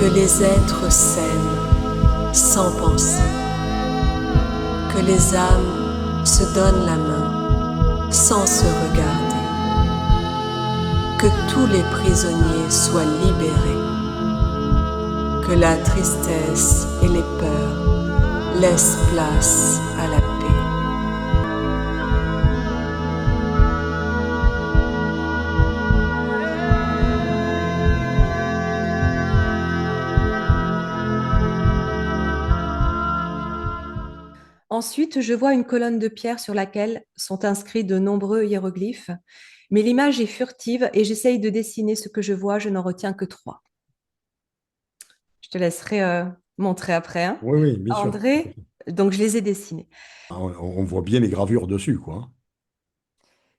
Que les êtres s'aiment sans penser, que les âmes se donnent la main sans se regarder, que tous les prisonniers soient libérés, que la tristesse et les peurs laissent place à la paix. Ensuite, je vois une colonne de pierre sur laquelle sont inscrits de nombreux hiéroglyphes, mais l'image est furtive et j'essaye de dessiner ce que je vois, je n'en retiens que trois. Je te laisserai montrer après, hein. Oui, oui, bien sûr. André, donc je les ai dessinés. On voit bien les gravures dessus, quoi.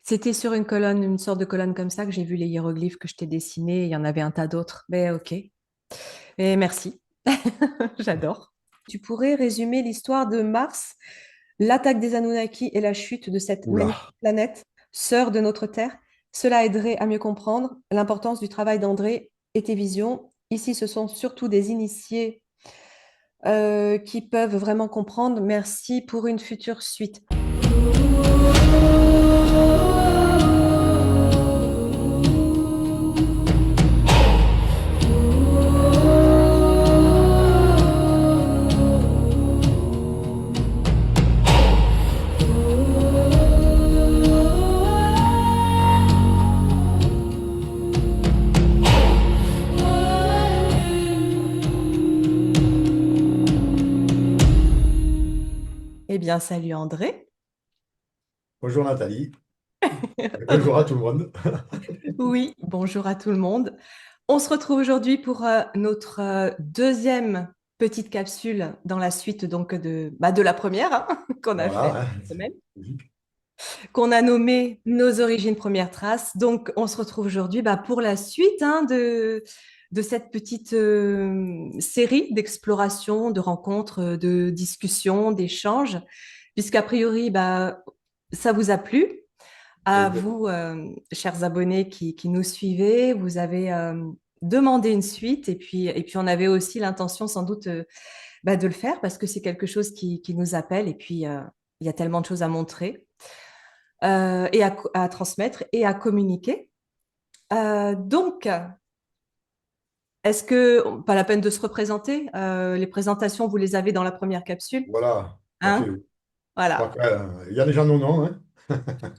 C'était sur une colonne, une sorte de colonne comme ça que j'ai vu les hiéroglyphes que je t'ai dessinés. Il y en avait un tas d'autres. Mais ok. Et merci. J'adore. Tu pourrais résumer l'histoire de Mars, l'attaque des Anunnaki et la chute de cette magnifique Oula. planète, sœur de notre Terre. Cela aiderait à mieux comprendre l'importance du travail d'André et tes visions. Ici, ce sont surtout des initiés qui peuvent vraiment comprendre. Merci pour une future suite. Eh bien, salut André. Bonjour Nathalie. Et bonjour à tout le monde. Oui, bonjour à tout le monde. On se retrouve aujourd'hui pour notre deuxième petite capsule dans la suite donc de la première hein, qu'on a Voilà, faite hein. cette semaine, Logique. qu'on a nommé Nos origines premières traces. Donc, on se retrouve aujourd'hui pour la suite hein, de cette petite série d'exploration, de rencontres, de discussions, d'échanges, puisqu'a priori, ça vous a plu. À Oui, vous, chers abonnés qui nous suivez, vous avez demandé une suite et puis on avait aussi l'intention sans doute de le faire parce que c'est quelque chose qui nous appelle et puis il y a tellement de choses à montrer et à transmettre et à communiquer. Donc, est-ce que, pas la peine de se représenter, les présentations, vous les avez dans la première capsule, voilà, tout à fait. hein? Oui. Je crois Voilà. qu'il y a déjà nos noms, hein.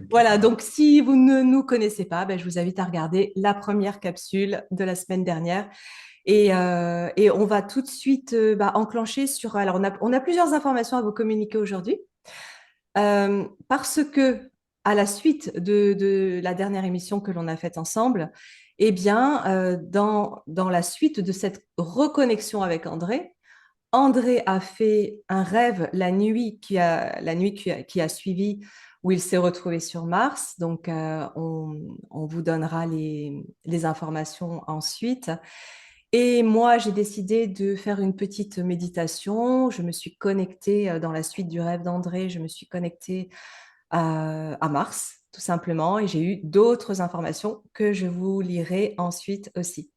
Voilà, donc si vous ne nous connaissez pas, je vous invite à regarder la première capsule de la semaine dernière. Et on va tout de suite enclencher sur... Alors, on a plusieurs informations à vous communiquer aujourd'hui. Parce que, à la suite de la dernière émission que l'on a faite ensemble, eh bien, dans la suite de cette reconnexion avec André, André a fait un rêve la nuit qui a suivi où il s'est retrouvé sur Mars. Donc, on vous donnera les informations ensuite. Et moi, j'ai décidé de faire une petite méditation. Je me suis connectée dans la suite du rêve d'André. Je me suis connectée à Mars, tout simplement. Et j'ai eu d'autres informations que je vous lirai ensuite aussi.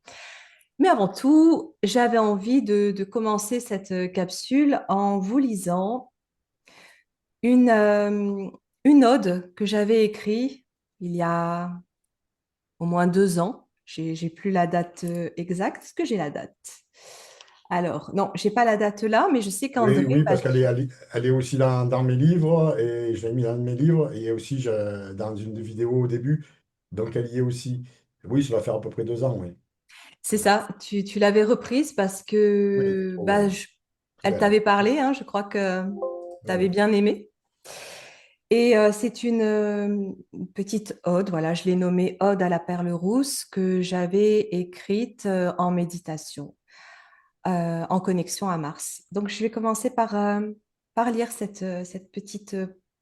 Mais avant tout, j'avais envie de commencer cette capsule en vous lisant une, euh, une ode que j'avais écrite il y a au moins 2 ans. J'ai plus la date exacte. Est-ce que j'ai la date? Alors, non, j'ai pas la date là, mais je sais Oui, qu'André, oui, parce qu'elle est aussi dans mes livres, et je l'ai mis dans mes livres, et aussi dans une vidéo au début, donc elle y est aussi. Oui, ça va faire à peu près 2 ans, oui. c'est ça, tu l'avais reprise parce Oui, que trop, très elle belle. t'avait parlé, hein, je crois que tu Oui, avais oui. bien aimé. Et c'est une petite ode, voilà, je l'ai nommée Ode à la perle rousse que j'avais écrite en méditation, en connexion à Mars. Donc je vais commencer par lire cette petite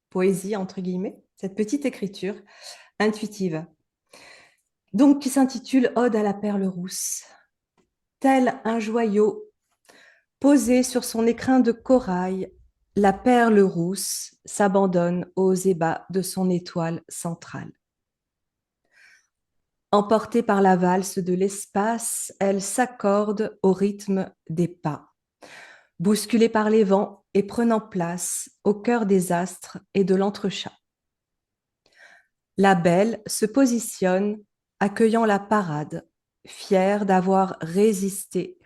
poésie, entre guillemets, cette petite écriture intuitive. Donc qui s'intitule Ode à la perle rousse. Tel un joyau posé sur son écrin de corail, la perle rousse s'abandonne aux ébats de son étoile centrale. Emportée par la valse de l'espace, elle s'accorde au rythme des pas, bousculée par les vents et prenant place au cœur des astres et de l'entrechat. La belle se positionne, accueillant la parade, fière d'avoir résisté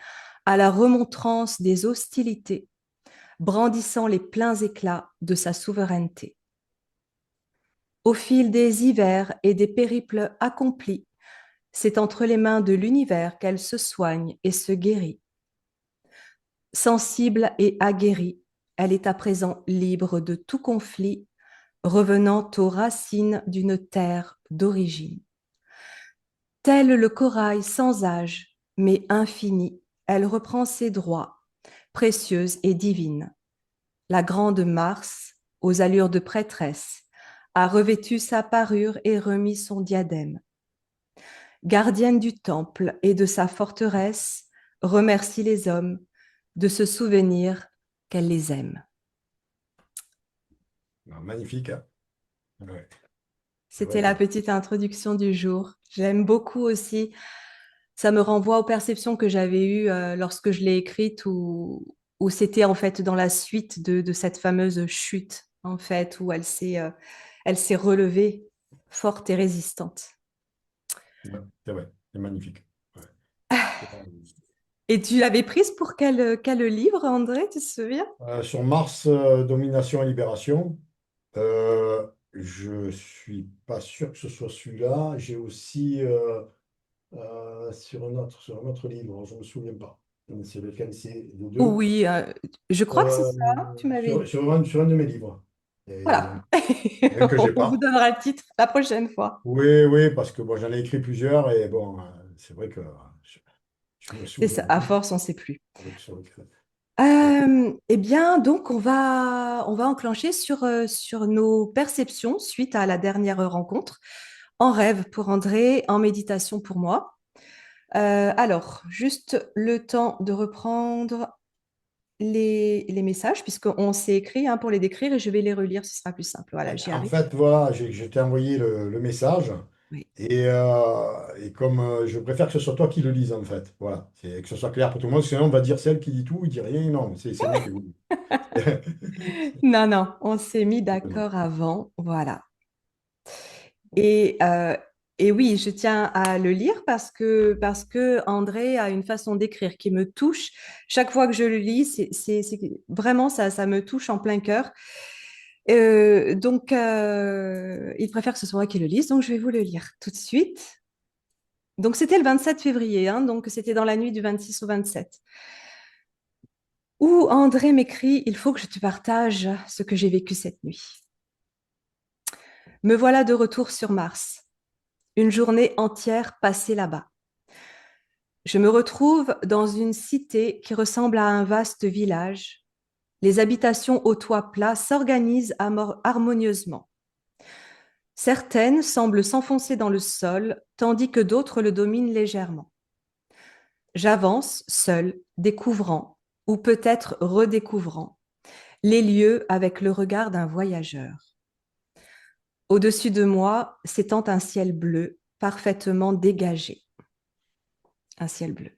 à la remontrance des hostilités, brandissant les pleins éclats de sa souveraineté. Au fil des hivers et des périples accomplis, c'est entre les mains de l'univers qu'elle se soigne et se guérit. Sensible et aguerrie, elle est à présent libre de tout conflit, revenant aux racines d'une terre d'origine. Tel le corail sans âge, mais infini, elle reprend ses droits, précieuse et divine. La grande Mars, aux allures de prêtresse, a revêtu sa parure et remis son diadème. Gardienne du temple et de sa forteresse, remercie les hommes de se souvenir qu'elle les aime. Ah, magnifique, hein? Ouais, C'était ouais, la ouais. petite introduction du jour. J'aime beaucoup aussi. Ça me renvoie aux perceptions que j'avais eues lorsque je l'ai écrite, où c'était en fait dans la suite de cette fameuse chute, en fait, où elle s'est relevée forte et résistante. Ouais, c'est vrai, c'est magnifique. Ouais. Et tu l'avais prise pour quel livre, André, tu te souviens? Sur Mars, Domination et Libération, je suis pas sûr que ce soit celui-là. J'ai aussi sur un autre livre, je ne me souviens pas. C'est lequel c'est les deux. Oui, je crois que c'est Euh, ça, tu m'avais dit. sur un de mes livres. Et Voilà. donc, un que j'ai On vous pas. donnera le titre la prochaine fois. Oui, oui, parce que bon, j'en ai écrit plusieurs et bon, c'est vrai que je me C'est souviens ça, à plus force, on ne sait plus. sur lequel. Ouais. Eh bien, donc, on va enclencher sur nos perceptions suite à la dernière rencontre, en rêve pour André, en méditation pour moi. Alors, juste le temps de reprendre les messages, puisqu'on s'est écrit hein, pour les décrire et je vais les relire, ce sera plus simple. Voilà, j'y En arrive. fait, voilà, je t'ai envoyé le message Oui. et comme je préfère que ce soit toi qui le lise en fait, voilà, que ce soit clair pour tout le monde, sinon on va dire celle qui dit tout, il dit rien, non, c'est moi qui vous dis. Non, non, on s'est mis Non. d'accord avant. Voilà. Et, euh, et oui, je tiens à le lire parce que André a une façon d'écrire qui me touche. Chaque fois que je le lis, vraiment ça me touche en plein cœur. Il préfère que ce soit moi qui le lise, donc je vais vous le lire tout de suite. Donc, c'était le 27 février, hein, donc c'était dans la nuit du 26 au 27, où André m'écrit: Il faut que je te partage ce que j'ai vécu cette nuit. Me voilà de retour sur Mars. Une journée entière passée là-bas. Je me retrouve dans une cité qui ressemble à un vaste village. Les habitations aux toits plats s'organisent harmonieusement. Certaines semblent s'enfoncer dans le sol, tandis que d'autres le dominent légèrement. J'avance seul, découvrant, ou peut-être redécouvrant, les lieux avec le regard d'un voyageur. Au-dessus de moi s'étend un ciel bleu, parfaitement dégagé. Un ciel bleu.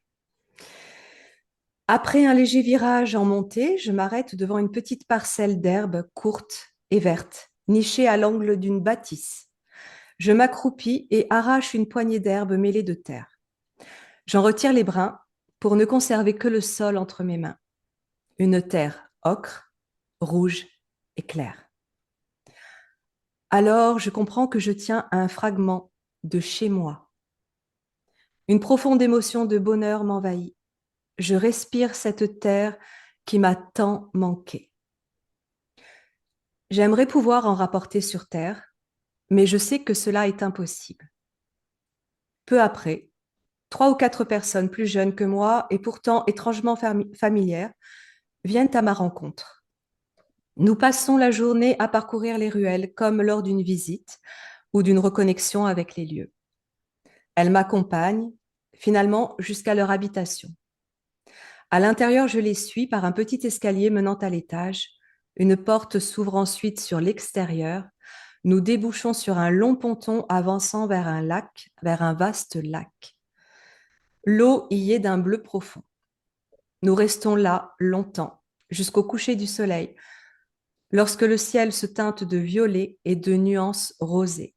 Après un léger virage en montée, je m'arrête devant une petite parcelle d'herbe courte et verte, nichée à l'angle d'une bâtisse. Je m'accroupis et arrache une poignée d'herbe mêlée de terre. J'en retire les brins pour ne conserver que le sol entre mes mains. Une terre ocre, rouge et claire. Alors je comprends que je tiens à un fragment de chez moi. Une profonde émotion de bonheur m'envahit. Je respire cette terre qui m'a tant manqué. J'aimerais pouvoir en rapporter sur terre, mais je sais que cela est impossible. Peu après, 3 ou 4 personnes plus jeunes que moi et pourtant étrangement familières viennent à ma rencontre. Nous passons la journée à parcourir les ruelles comme lors d'une visite ou d'une reconnexion avec les lieux. Elles m'accompagnent finalement jusqu'à leur habitation. À l'intérieur, je les suis par un petit escalier menant à l'étage. Une porte s'ouvre ensuite sur l'extérieur. Nous débouchons sur un long ponton avançant vers un lac, vers un vaste lac. L'eau y est d'un bleu profond. Nous restons là longtemps, jusqu'au coucher du soleil, lorsque le ciel se teinte de violet et de nuances rosées.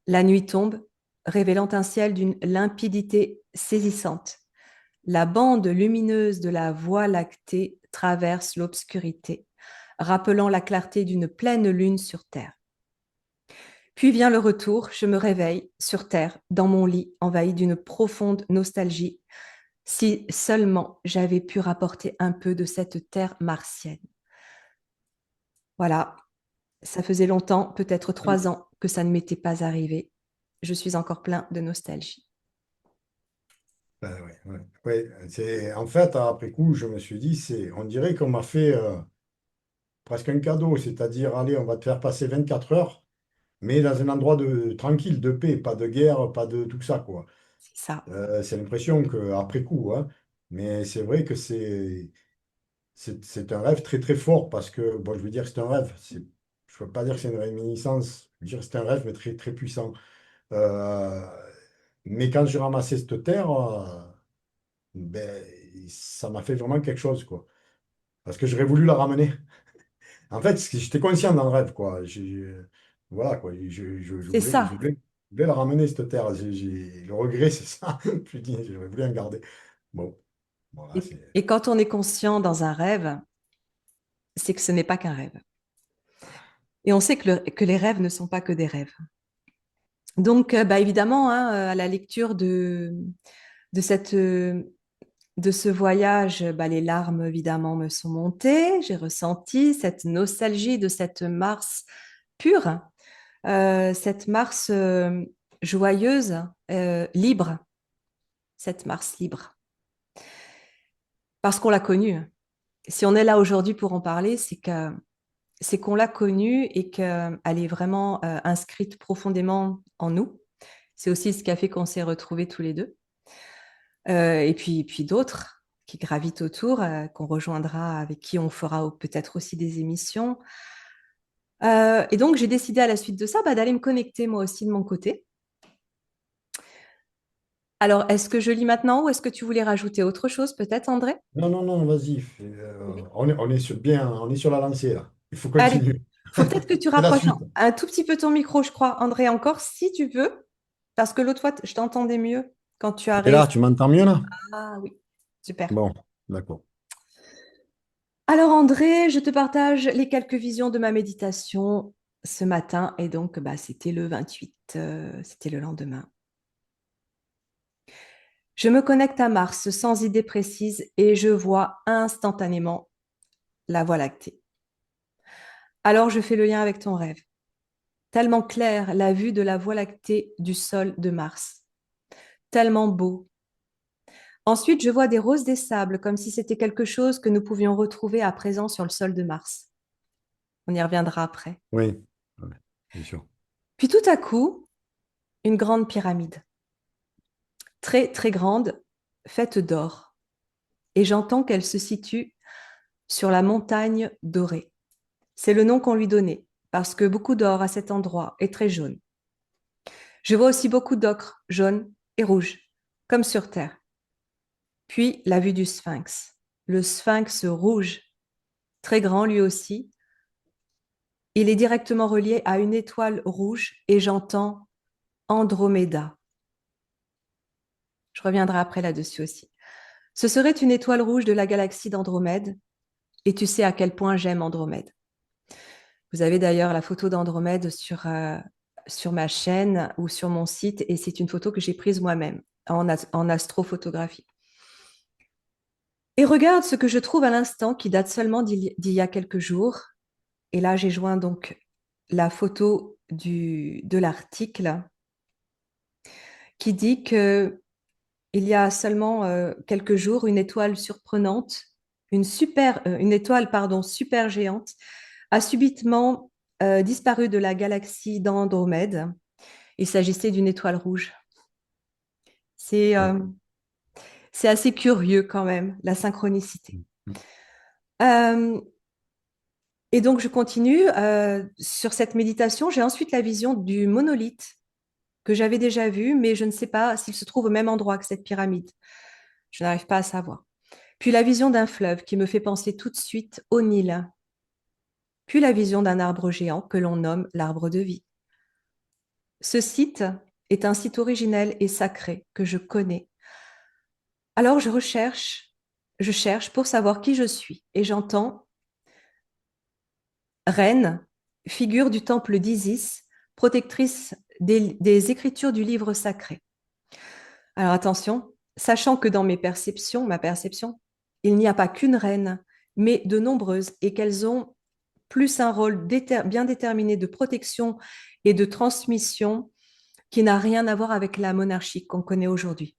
La nuit tombe, révélant un ciel d'une limpidité saisissante. La bande lumineuse de la Voie lactée traverse l'obscurité, rappelant la clarté d'une pleine lune sur Terre. Puis vient le retour, je me réveille sur Terre, dans mon lit, envahi d'une profonde nostalgie. Si seulement j'avais pu rapporter un peu de cette terre martienne. Voilà, ça faisait longtemps, peut-être 3 ans, que ça ne m'était pas arrivé. Je suis encore plein de nostalgie. Ouais, ouais. Ouais, en fait, après coup, je me suis dit, on dirait qu'on m'a fait presque un cadeau, c'est-à-dire, allez, on va te faire passer 24 heures, mais dans un endroit tranquille, de paix, pas de guerre, pas de tout ça, quoi. C'est ça. C'est l'impression qu'après coup, hein, mais c'est vrai que c'est un rêve très très fort parce que, bon, je veux dire que c'est un rêve. Je ne veux pas dire que c'est une réminiscence, je veux dire que c'est un rêve, mais très très puissant. Euh, mais quand j'ai ramassé cette terre, ben, ça m'a fait vraiment quelque chose, quoi. Parce que j'aurais voulu la ramener. En fait, j'étais conscient dans le rêve, quoi. Voilà, quoi. C'est ça. Je voulais la ramener, cette terre. Le regret, c'est ça. Je dis, j'aurais voulu en garder. Bon, voilà, Et quand on est conscient dans un rêve, c'est que ce n'est pas qu'un rêve. Et on sait que les rêves ne sont pas que des rêves. Donc, bah, évidemment, hein, à la lecture de, cette, de ce voyage, bah, les larmes, évidemment, me sont montées. J'ai ressenti cette nostalgie de cette Mars pure, cette Mars joyeuse, libre, cette Mars libre. Parce qu'on l'a connue. Si on est là aujourd'hui pour en parler, c'est qu'on l'a connue et qu'elle est vraiment inscrite profondément en nous. C'est aussi ce qui a fait qu'on s'est retrouvés tous les deux. Et puis d'autres qui gravitent autour, qu'on rejoindra, avec qui on fera peut-être aussi des émissions. Et donc, j'ai décidé à la suite de ça bah, d'aller me connecter moi aussi de mon côté. Alors, est-ce que je lis maintenant ou est-ce que tu voulais rajouter autre chose, peut-être, André? non, non, non, vas-y. Oui. On est sur la lancée, là. Il faut Allez, continuer. il faut peut-être que tu C'est la rapproches suite. un tout petit peu ton micro, je crois, André, encore, si tu veux, parce que l'autre fois, je t'entendais mieux quand tu as Et là, réussi. tu m'entends mieux, là? Ah oui, super. Bon, d'accord. Alors André, je te partage les quelques visions de ma méditation ce matin et donc bah, c'était le 28, c'était le lendemain. Je me connecte à Mars sans idée précise et je vois instantanément la Voie lactée. Alors je fais le lien avec ton rêve. Tellement clair la vue de la Voie lactée du sol de Mars. Tellement beau. Ensuite, je vois des roses des sables comme si c'était quelque chose que nous pouvions retrouver à présent sur le sol de Mars. On y reviendra après. Oui, ouais, bien sûr. Puis tout à coup, une grande pyramide. Très très grande, faite d'or, et j'entends qu'elle se situe sur la montagne dorée. C'est le nom qu'on lui donnait, parce que beaucoup d'or à cet endroit est très jaune. Je vois aussi beaucoup d'ocre, jaune et rouge, comme sur Terre. Puis la vue du sphinx. Le sphinx rouge, très grand lui aussi. Il est directement relié à une étoile rouge et j'entends Andromeda. Je reviendrai après là-dessus aussi. Ce serait une étoile rouge de la galaxie d'Andromède, et tu sais à quel point j'aime Andromède. Vous avez d'ailleurs la photo d'Andromède sur ma chaîne ou sur mon site, et c'est une photo que j'ai prise moi-même en astrophotographie. Et regarde ce que je trouve à l'instant qui date seulement d'il y a quelques jours. Et là, j'ai joint donc la photo de l'article qui dit que il y a seulement quelques jours, une étoile surprenante, une étoile pardon, super géante, a subitement disparu de la galaxie d'Andromède. Il s'agissait d'une étoile rouge. C'est Ouais. euh, c'est assez curieux quand même, la synchronicité. Mm. Euh, Et donc, je continue sur cette méditation. J'ai ensuite la vision du monolithe que j'avais déjà vu, mais je ne sais pas s'il se trouve au même endroit que cette pyramide. Je n'arrive pas à savoir. Puis la vision d'un fleuve qui me fait penser tout de suite au Nil. Puis la vision d'un arbre géant que l'on nomme l'arbre de vie. Ce site est un site originel et sacré que je connais. Alors je cherche pour savoir qui je suis et j'entends reine, figure du temple d'Isis, protectrice des écritures du livre sacré. Alors attention, sachant que dans ma perception, il n'y a pas qu'une reine, mais de nombreuses et qu'elles ont plus un rôle bien déterminé de protection et de transmission qui n'a rien à voir avec la monarchie qu'on connaît aujourd'hui.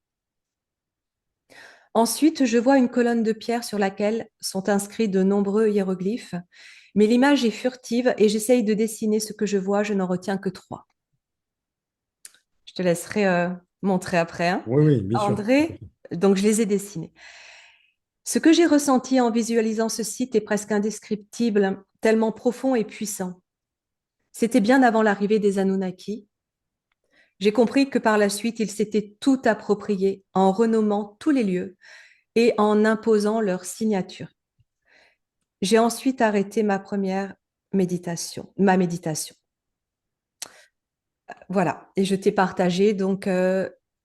Ensuite, je vois une colonne de pierre sur laquelle sont inscrits de nombreux hiéroglyphes, mais l'image est furtive et j'essaye de dessiner ce que je vois, je n'en retiens que 3. Je te laisserai montrer après, hein. Oui, oui, bien sûr. André, donc je les ai dessinés. Ce que j'ai ressenti en visualisant ce site est presque indescriptible, tellement profond et puissant. C'était bien avant l'arrivée des Anunnaki. J'ai compris que par la suite, ils s'étaient tout appropriés en renommant tous les lieux et en imposant leur signature. J'ai ensuite arrêté ma méditation. Voilà, et je t'ai partagé donc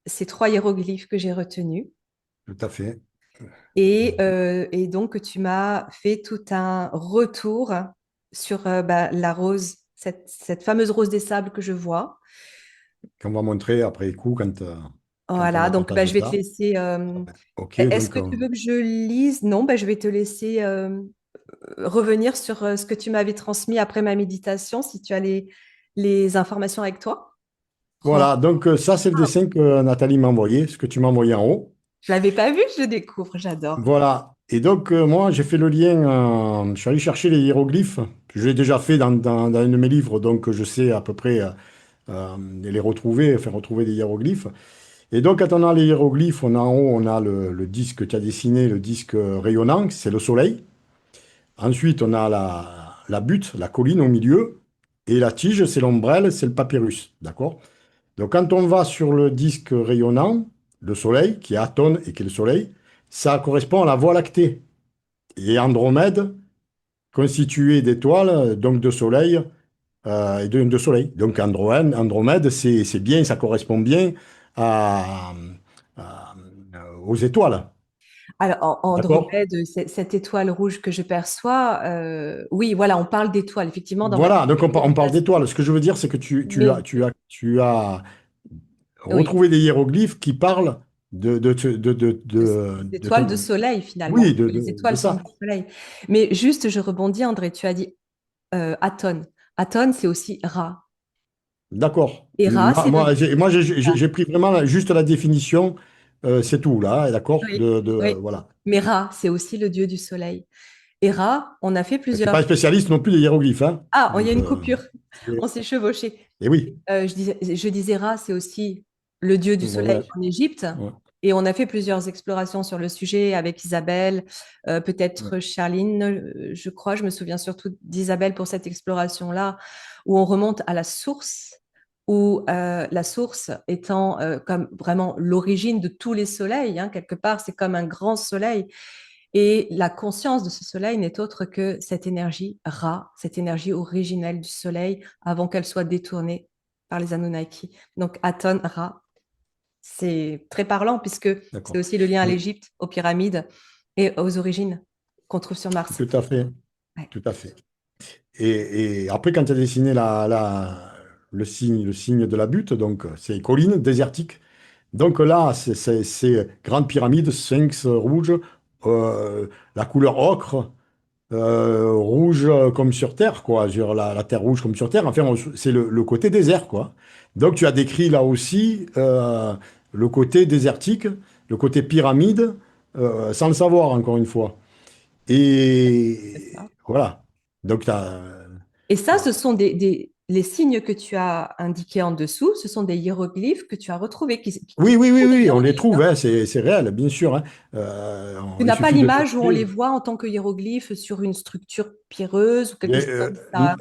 ces 3 hiéroglyphes que j'ai retenus. Tout à fait. Et donc, tu m'as fait tout un retour sur la rose, cette fameuse rose des sables que je vois. Qu'on va montrer après coup quand on Voilà, a donc partagé je vais te ça. laisser. Ok, Est-ce donc que tu veux que je lise? Non, je vais te laisser revenir sur ce que tu m'avais transmis après ma méditation, si tu as les informations avec toi. Oh, voilà, donc ça c'est le dessin que Nathalie m'a envoyé, ce que tu m'as envoyé en haut. je l'avais pas vu, je le découvre, j'adore. Voilà, et donc moi j'ai fait le lien, je suis allé chercher les hiéroglyphes, je l'ai déjà fait dans un de mes livres, donc je sais à peu près les retrouver, faire retrouver des hiéroglyphes. Et donc quand on a les hiéroglyphes, on a en haut, on a le disque que tu as dessiné, le disque rayonnant, c'est le soleil. Ensuite, on a la butte, la colline au milieu, et la tige, c'est l'ombrelle, c'est le papyrus, d'accord? Donc quand on va sur le disque rayonnant, le soleil, qui est Atone et qui est le soleil, ça correspond à la Voie lactée. Et Andromède, constitué d'étoiles, donc de soleil, et de soleil. Donc Andromède, c'est bien, ça correspond bien à- à- aux étoiles, Alors, d'accord? Andromède, cette étoile rouge que je perçois, oui, voilà, on parle d'étoiles, effectivement, dans ma Voilà, donc on parle méditation. d'étoiles. Ce que je veux dire, c'est que Mais tu as oui, retrouvé des hiéroglyphes qui parlent des de étoiles ton... de soleil, finalement. Oui, Les de étoiles sont ça. du soleil. Mais juste, je rebondis, André, tu as dit Atone. Atone, c'est aussi Ra. D'accord. Et Ra, c'est le... J'ai pris vraiment juste la définition, c'est tout, là, d'accord? Oui, oui. Voilà. Mais Ra, c'est aussi le dieu du soleil. Et Ra, on a fait Je ne suis pas un plusieurs... spécialiste non plus des hiéroglyphes, hein. Ah, il y a Donc, une coupure. et On s'est chevauchés. et oui, Je disais Ra, c'est aussi le dieu du soleil voilà. en Égypte. Ouais, Et on a fait plusieurs explorations sur le sujet avec Isabelle, ouais. peut-être Charline, je crois. Je me souviens surtout d'Isabelle pour cette exploration-là, où on remonte à la source, où la source étant comme vraiment l'origine de tous les soleils, hein, quelque part, c'est comme un grand soleil. Et la conscience de ce soleil n'est autre que cette énergie Ra, cette énergie originelle du soleil avant qu'elle soit détournée par les Anunnaki. Donc Aton, Ra, c'est très parlant puisque c'est D'accord. aussi le lien à Mais l'Égypte, aux pyramides et aux origines qu'on trouve sur Mars. tout à fait, Ouais. tout à fait. Et après, quand tu as dessiné le signe de la butte, donc c'est colline désertique. Donc là, c'est grande pyramide, sphinx rouge, la couleur ocre, rouge comme sur Terre, quoi. Je veux dire, la Terre rouge comme sur Terre. Enfin, c'est le côté désert, quoi. Donc tu as décrit là aussi le côté désertique, le côté pyramide, sans le savoir, encore une fois. C'est Et ça. voilà. Donc, Et ça, ce sont les signes que tu as indiqués en dessous, ce sont des hiéroglyphes que tu as retrouvés, qui oui, oui, oui, sont des oui, on les hiéroglyphes, trouve, hein. hein, c'est réel, bien sûr, hein. Tu Il n'as pas suffit de l'image où on les chercher. voit en tant que hiéroglyphes sur une structure pierreuse ou quelque Mais, chose comme ça.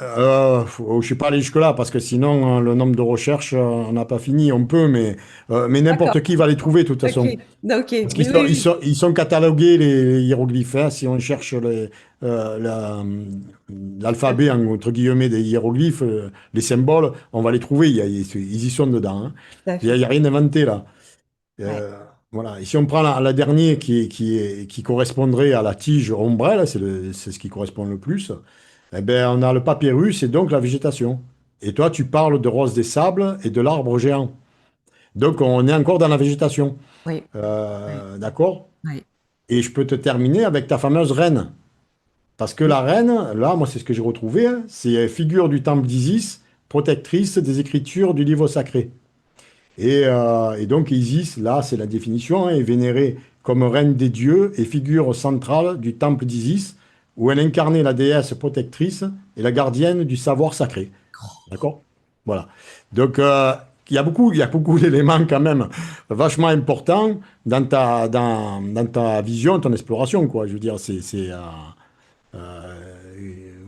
je ne suis pas allé jusque-là parce que sinon, le nombre de recherches, on n'a pas fini. On peut, mais D'accord. n'importe qui va les trouver de toute Ok. façon. Ok. Parce qu'ils Mais oui, oui. ils sont catalogués, les hiéroglyphes, hein. Si on cherche l'alphabet, entre guillemets, des hiéroglyphes, les symboles, on va les trouver. Ils y sont dedans, hein. Tout à Il fait. n'y a rien inventé là. Ouais. Euh, voilà. Et si on prend la dernière qui correspondrait à la tige ombrelle, c'est ce qui correspond le plus, eh ben, on a le papyrus et donc la végétation. Et toi, tu parles de rose des sables et de l'arbre géant. Donc, on est encore dans la végétation. Oui. Oui. D'accord? Oui. Et je peux te terminer avec ta fameuse reine. Parce que Oui. la reine, là, moi, c'est ce que j'ai retrouvé, hein, c'est figure du temple d'Isis, protectrice des écritures du livre sacré. Et donc, Isis, là, c'est la définition, hein, est vénérée comme reine des dieux et figure centrale du temple d'Isis, où elle incarnait la déesse protectrice et la gardienne du savoir sacré. D'accord? Voilà. Donc, il y a beaucoup d'éléments quand même vachement importants dans ta vision, ton exploration, quoi. Je veux dire,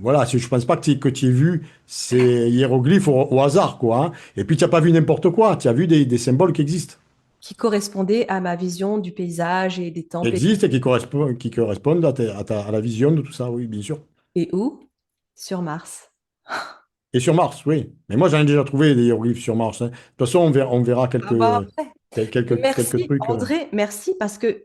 voilà, je pense pas que tu aies vu ces hiéroglyphes au hasard, quoi, hein. Et puis, tu n'as pas vu n'importe quoi, tu as vu des symboles qui existent. Qui correspondait à ma vision du paysage et des Qui temples existent et qui correspondent à la vision de tout ça, oui, bien sûr. et où? Sur Mars. Et sur Mars, oui. Mais moi, j'en ai déjà trouvé des hiéroglyphes sur Mars, hein. De toute façon, on verra Ah bah après. quelques Merci trucs. André, merci parce que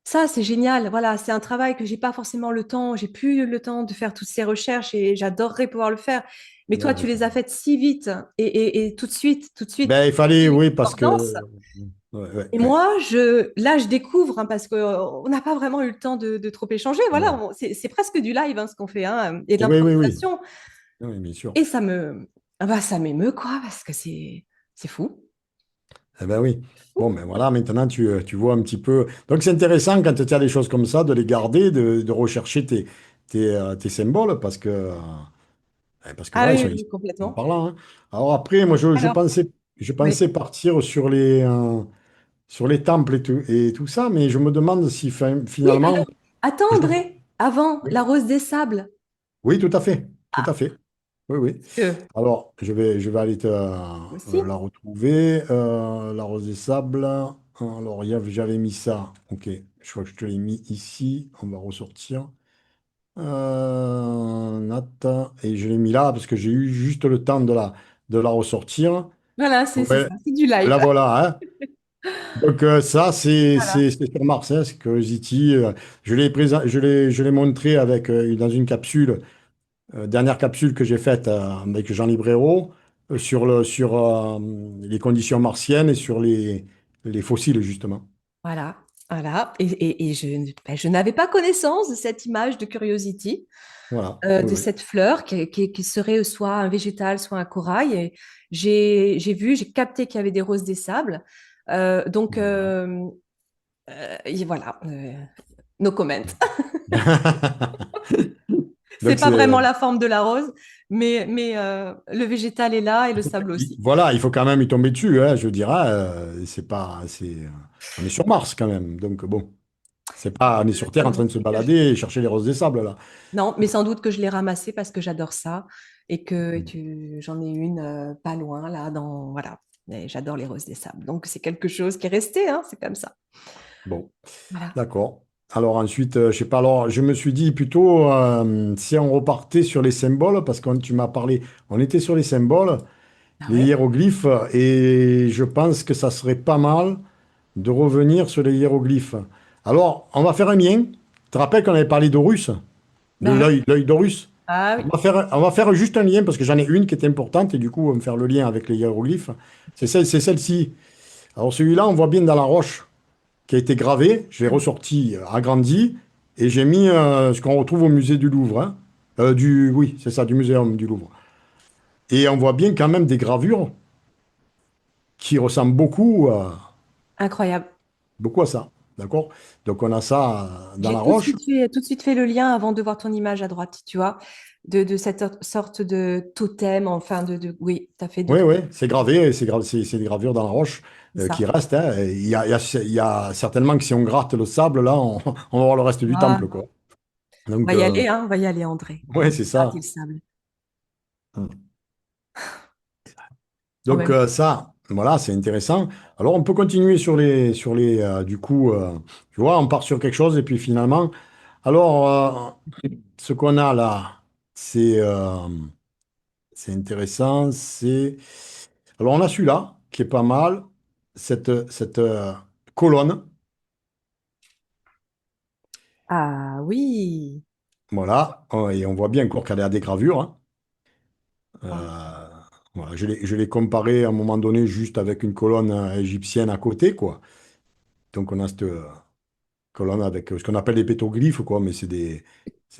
ça c'est génial. Voilà, c'est un travail que j'ai pas forcément le temps, j'ai plus le temps de faire toutes ces recherches et j'adorerais pouvoir le faire. Mais toi, Ouais, tu les as faites si vite et tout de suite. ben, il fallait, oui, parce L'importance. que. Ouais, ouais, Et ouais. moi, là, je découvre hein, parce qu'on n'a pas vraiment eu le temps de trop échanger. Voilà, Non. c'est presque du live hein, ce qu'on fait hein, et de Oui, oui, oui. l'improvisation. Oui, bien sûr. Et ça m'émeut quoi, parce que c'est fou. Eh ben oui. Bon, ben voilà, maintenant tu vois un petit peu. Donc c'est intéressant quand tu as des choses comme ça, de les garder, de rechercher tes symboles, parce que Ah voilà, oui, ils oui, sont complètement. parlants, hein. Alors après, moi, Alors, je oui. pensais partir sur les temples et tout ça, mais je me demande si Oui, finalement. alors, attends je- André, avant, Oui, la rose des sables. oui, tout à fait. Tout à Ah, fait. Oui, oui. que Alors, je vais aller aussi. la retrouver. La rose des sables. Alors, j'avais mis ça. Ok, je crois que je te l'ai mis ici. On va ressortir. Nat, et je l'ai mis là parce que j'ai eu juste le temps de la ressortir. Voilà, c'est Ouais, ça, c'est du live. la voilà, hein. Donc, ça, Voilà. c'est sur Mars, hein, c'est Curiosity. Je l'ai montré dans une capsule. Dernière capsule que j'ai faite avec Jean Librero sur les conditions martiennes et sur les fossiles, justement. Voilà, voilà. Et je n'avais pas connaissance de cette image de Curiosity, Voilà. Oui, de oui. cette fleur qui serait soit un végétal, soit un corail. Et j'ai capté qu'il y avait des roses des sables. Donc, Voilà. et voilà, no comment. C'est Donc, pas vraiment la forme de la rose, mais le végétal est là et le sable aussi. voilà, il faut quand même y tomber dessus, hein, je dirais. C'est pas, on est sur Mars quand même. Donc, bon, c'est pas, on est sur Terre en train de se balader et chercher les roses des sables, là. Non, mais sans doute que je l'ai ramassé parce que j'adore ça et que Mm. j'en ai une pas loin là dans voilà. Et j'adore les roses des sables. Donc c'est quelque chose qui est resté, hein, c'est comme ça. Bon. Voilà. D'accord. Alors ensuite, je sais pas, alors je me suis dit plutôt si on repartait sur les symboles, parce que tu m'as parlé, on était sur les symboles, Ah les ouais? hiéroglyphes, et je pense que ça serait pas mal de revenir sur les hiéroglyphes. Alors, on va faire un lien. Tu te rappelles qu'on avait parlé d'Horus, de Bah, l'œil d'Horus? ah oui. On va faire juste un lien, parce que j'en ai une qui est importante, et du coup, on va me faire le lien avec les hiéroglyphes. C'est celle-ci. Alors celui-là, on voit bien dans la roche qui a été gravé, je l'ai ressorti, agrandi, et j'ai mis ce qu'on retrouve au musée du Louvre, hein. Oui, c'est ça, du muséum du Louvre. Et on voit bien quand même des gravures qui ressemblent Incroyable. beaucoup à ça. D'accord? Donc on a ça dans la J'ai roche. tout de suite fait le lien avant de voir ton image à droite, tu vois, de cette sorte de totem, enfin oui, tu as fait Oui, oui, c'est gravé, c'est des gravures dans la roche qui ça. restent, hein. Il y a certainement que si on gratte le sable, là, on va voir le reste du Ah, temple, quoi. On Donc, va y aller, hein, on va y aller, André. ouais, c'est Gratte le ça. sable. En Donc, même temps. ça, voilà, c'est intéressant. Alors, on peut continuer du coup, tu vois, on part sur quelque chose et puis finalement, alors, ce qu'on a là, c'est c'est intéressant, alors, on a celui-là qui est pas mal, cette colonne, Ah oui. voilà, et on voit bien encore qu'elle a des gravures, hein. Ah, Euh, voilà, je l'ai comparé à un moment donné juste avec une colonne égyptienne à côté, quoi. Donc, on a cette colonne avec ce qu'on appelle des pétroglyphes, quoi, mais c'est des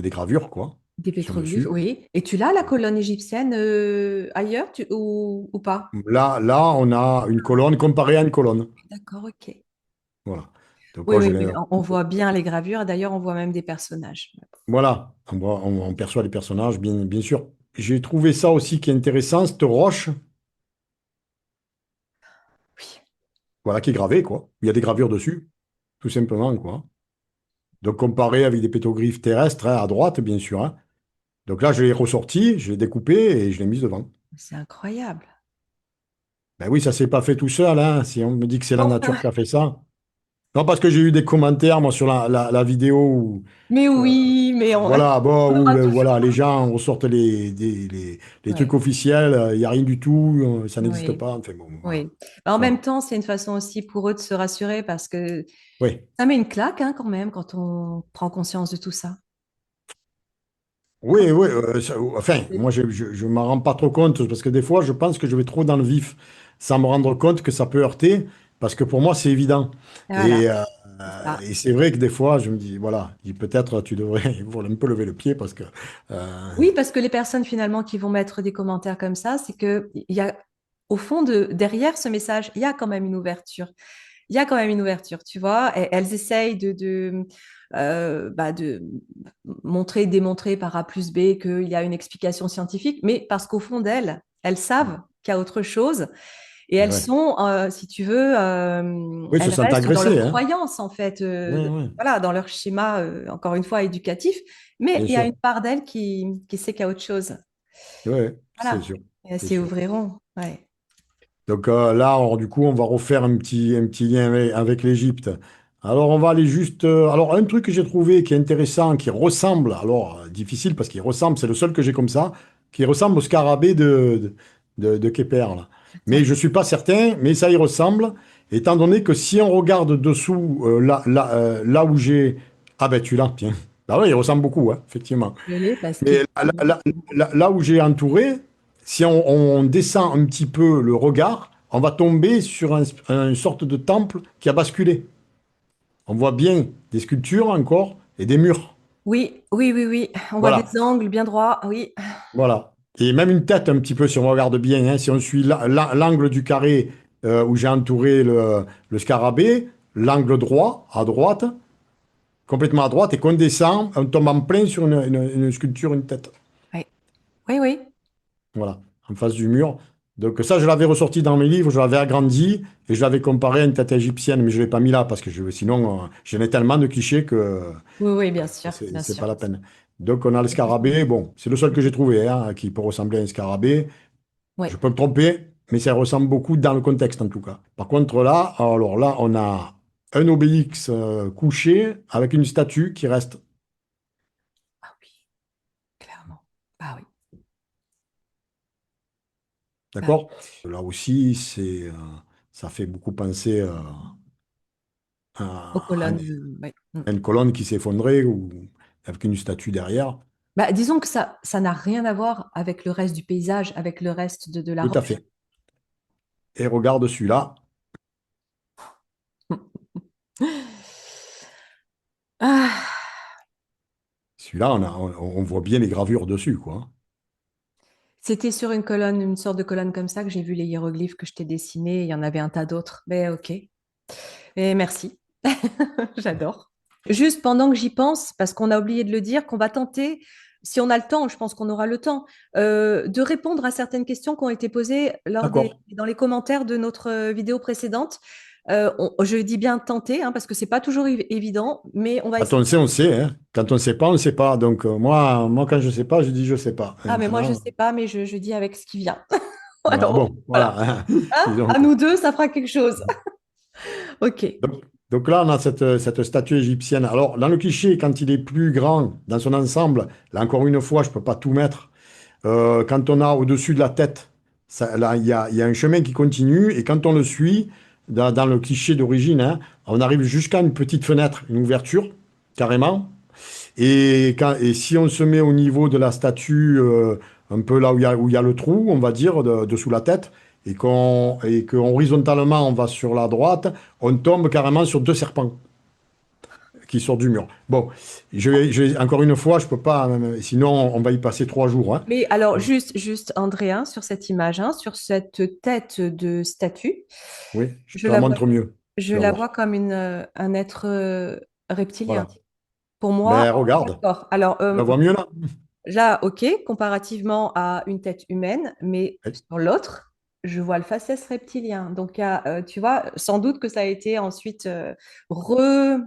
gravures, quoi, des sur pétroglyphes, dessus. oui. Et tu l'as, la colonne égyptienne, ailleurs ou pas? Là, on a une colonne comparée à une colonne. D'accord, ok. Voilà. Donc, Oui, moi, oui, mais on voit bien les gravures. D'ailleurs, on voit même des personnages. voilà, on perçoit les personnages, bien sûr. J'ai trouvé ça aussi qui est intéressant, cette roche, Oui, voilà, qui est gravée, quoi. Il y a des gravures dessus, tout simplement, quoi. Donc, comparé avec des pétroglyphes terrestres, hein, à droite, bien sûr, hein. Donc là, je l'ai ressorti, je l'ai découpé et je l'ai mis devant. c'est incroyable. Ben oui, ça s'est pas fait tout seul, hein. Si on me dit que c'est la Non. nature qui a fait ça. Non, parce que j'ai eu des commentaires, moi, sur la vidéo où, Mais euh, oui, mais on, voilà, bon, on où aura toujours. voilà, les gens ressortent les trucs Oui, officiels, il n'y a rien du tout, ça n'existe oui, pas. Enfin bon, voilà. oui. En Voilà. même temps, c'est une façon aussi pour eux de se rassurer parce que Oui. ça met une claque hein, quand même quand on prend conscience de tout ça. Oui, oui, enfin, Oui. moi, je m'en rends pas trop compte parce que des fois, je pense que je vais trop dans le vif sans me rendre compte que ça peut heurter parce que pour moi, c'est évident. Voilà, Et, c'est ça. et c'est vrai que des fois, je me dis, voilà, peut-être tu devrais un peu lever le pied parce que, Oui, parce que les personnes finalement qui vont mettre des commentaires comme ça, c'est que il y a au fond de derrière ce message, il y a quand même une ouverture. Il y a quand même une ouverture, tu vois. Et elles essayent de montrer, démontrer par A plus B qu'il y a une explication scientifique, mais parce qu'au fond d'elles, elles savent qu'il y a autre chose et elles ouais. sont, si tu veux, Oui, ils se elles sentent restent dans leur agressés, hein. croyance, en fait, Oui, oui, voilà, dans leur schéma, encore une fois, éducatif, mais bien il y a une sûr. part d'elles qui sait qu'il y a autre chose. Oui, oui, c'est Voilà. sûr, Et elles c'est s'y sûr. ouvriront. Ouais. Donc là, alors, du coup, on va refaire un petit lien avec l'Égypte. Alors, on va aller juste. Alors, un truc que j'ai trouvé qui est intéressant, qui ressemble, alors difficile parce qu'il ressemble, c'est le seul que j'ai comme ça, qui ressemble au scarabée de Khéper, là. Mais Attends. je ne suis pas certain, mais ça y ressemble, étant donné que si on regarde dessous, là où j'ai. Ah ben, tu l'as, tiens. Ah oui, il ressemble beaucoup, hein, effectivement. Je l'ai parce Mais qu'effectivement. là où j'ai entouré, si on descend un petit peu le regard, on va tomber sur une sorte de temple qui a basculé. On voit bien des sculptures encore et des murs. Oui, oui, oui, oui. On voit des Voilà, angles bien droits. Oui. voilà. Et même une tête un petit peu, si on regarde bien, hein, si on suit l'angle du carré où j'ai entouré le scarabée, l'angle droit, à droite, complètement à droite, et qu'on descend, on tombe en plein sur une sculpture, une tête. Oui, oui, oui. Voilà, en face du mur. Donc ça, je l'avais ressorti dans mes livres, je l'avais agrandi et je l'avais comparé à une tête égyptienne, mais je ne l'ai pas mis là parce que sinon, j'en ai tellement de clichés que Oui, oui, bien sûr, bien c'est sûr. pas la peine. Donc on a le scarabée, bon, c'est le seul que j'ai trouvé hein, qui peut ressembler à un scarabée. Oui. Je peux me tromper, mais ça ressemble beaucoup dans le contexte en tout cas. Par contre là, alors là, on a un obélix couché avec une statue qui reste, Ah oui, clairement. Ah oui. Bah, d'accord? Là aussi, ça fait beaucoup penser aux à colonnes. Oui. Mm. une colonne qui s'effondrait ou avec une statue derrière. Bah, disons que ça n'a rien à voir avec le reste du paysage, avec le reste de la Tout à roche. fait. Et regarde celui-là. Ah, Celui-là, on voit bien les gravures dessus, quoi. c'était sur une colonne, une sorte de colonne comme ça que j'ai vu les hiéroglyphes que je t'ai dessinés. Il y en avait un tas d'autres. Mais ok. Et merci. J'adore. Juste pendant que j'y pense, parce qu'on a oublié de le dire, qu'on va tenter, si on a le temps, je pense qu'on aura le temps, de répondre à certaines questions qui ont été posées D'accord. dans les commentaires de notre vidéo précédente. Je dis bien tenter, hein, parce que c'est pas toujours évident, mais on va Quand essayer. on sait, hein. Quand on ne sait pas, on ne sait pas. Donc, moi, quand je ne sais pas, je dis je ne sais pas. Et Ah, mais moi, je maintenant, sais pas, mais je dis avec ce qui vient. voilà, Alors, bon, voilà. voilà. Hein, Disons à que- nous deux, ça fera quelque chose. OK. Donc, donc là, on a cette statue égyptienne. Alors, dans le cliché, quand il est plus grand dans son ensemble, là, encore une fois, je ne peux pas tout mettre. Quand on a au-dessus de la tête, là, il y a un chemin qui continue, et quand on le suit, dans le cliché d'origine, hein, on arrive jusqu'à une petite fenêtre, une ouverture, carrément. Et si on se met au niveau de la statue, un peu là où il y a le trou, on va dire, dessous la tête, et que horizontalement on va sur la droite, on tombe carrément sur deux serpents qui sortent du mur. Bon, encore une fois, je peux pas, sinon on va y passer 3 jours, hein. Mais alors, juste, Andréa, sur cette image, hein, sur cette tête de statue, Oui, je je te la la vois, montre mieux. je Tu vas la vois voir. comme un être reptilien. Voilà. Pour moi, Ben regarde, d'accord. Alors, tu la vois mieux là? là, OK, comparativement à une tête humaine, mais Oui. sur l'autre, je vois le faciès reptilien. Donc, tu vois, sans doute que ça a été ensuite re, euh,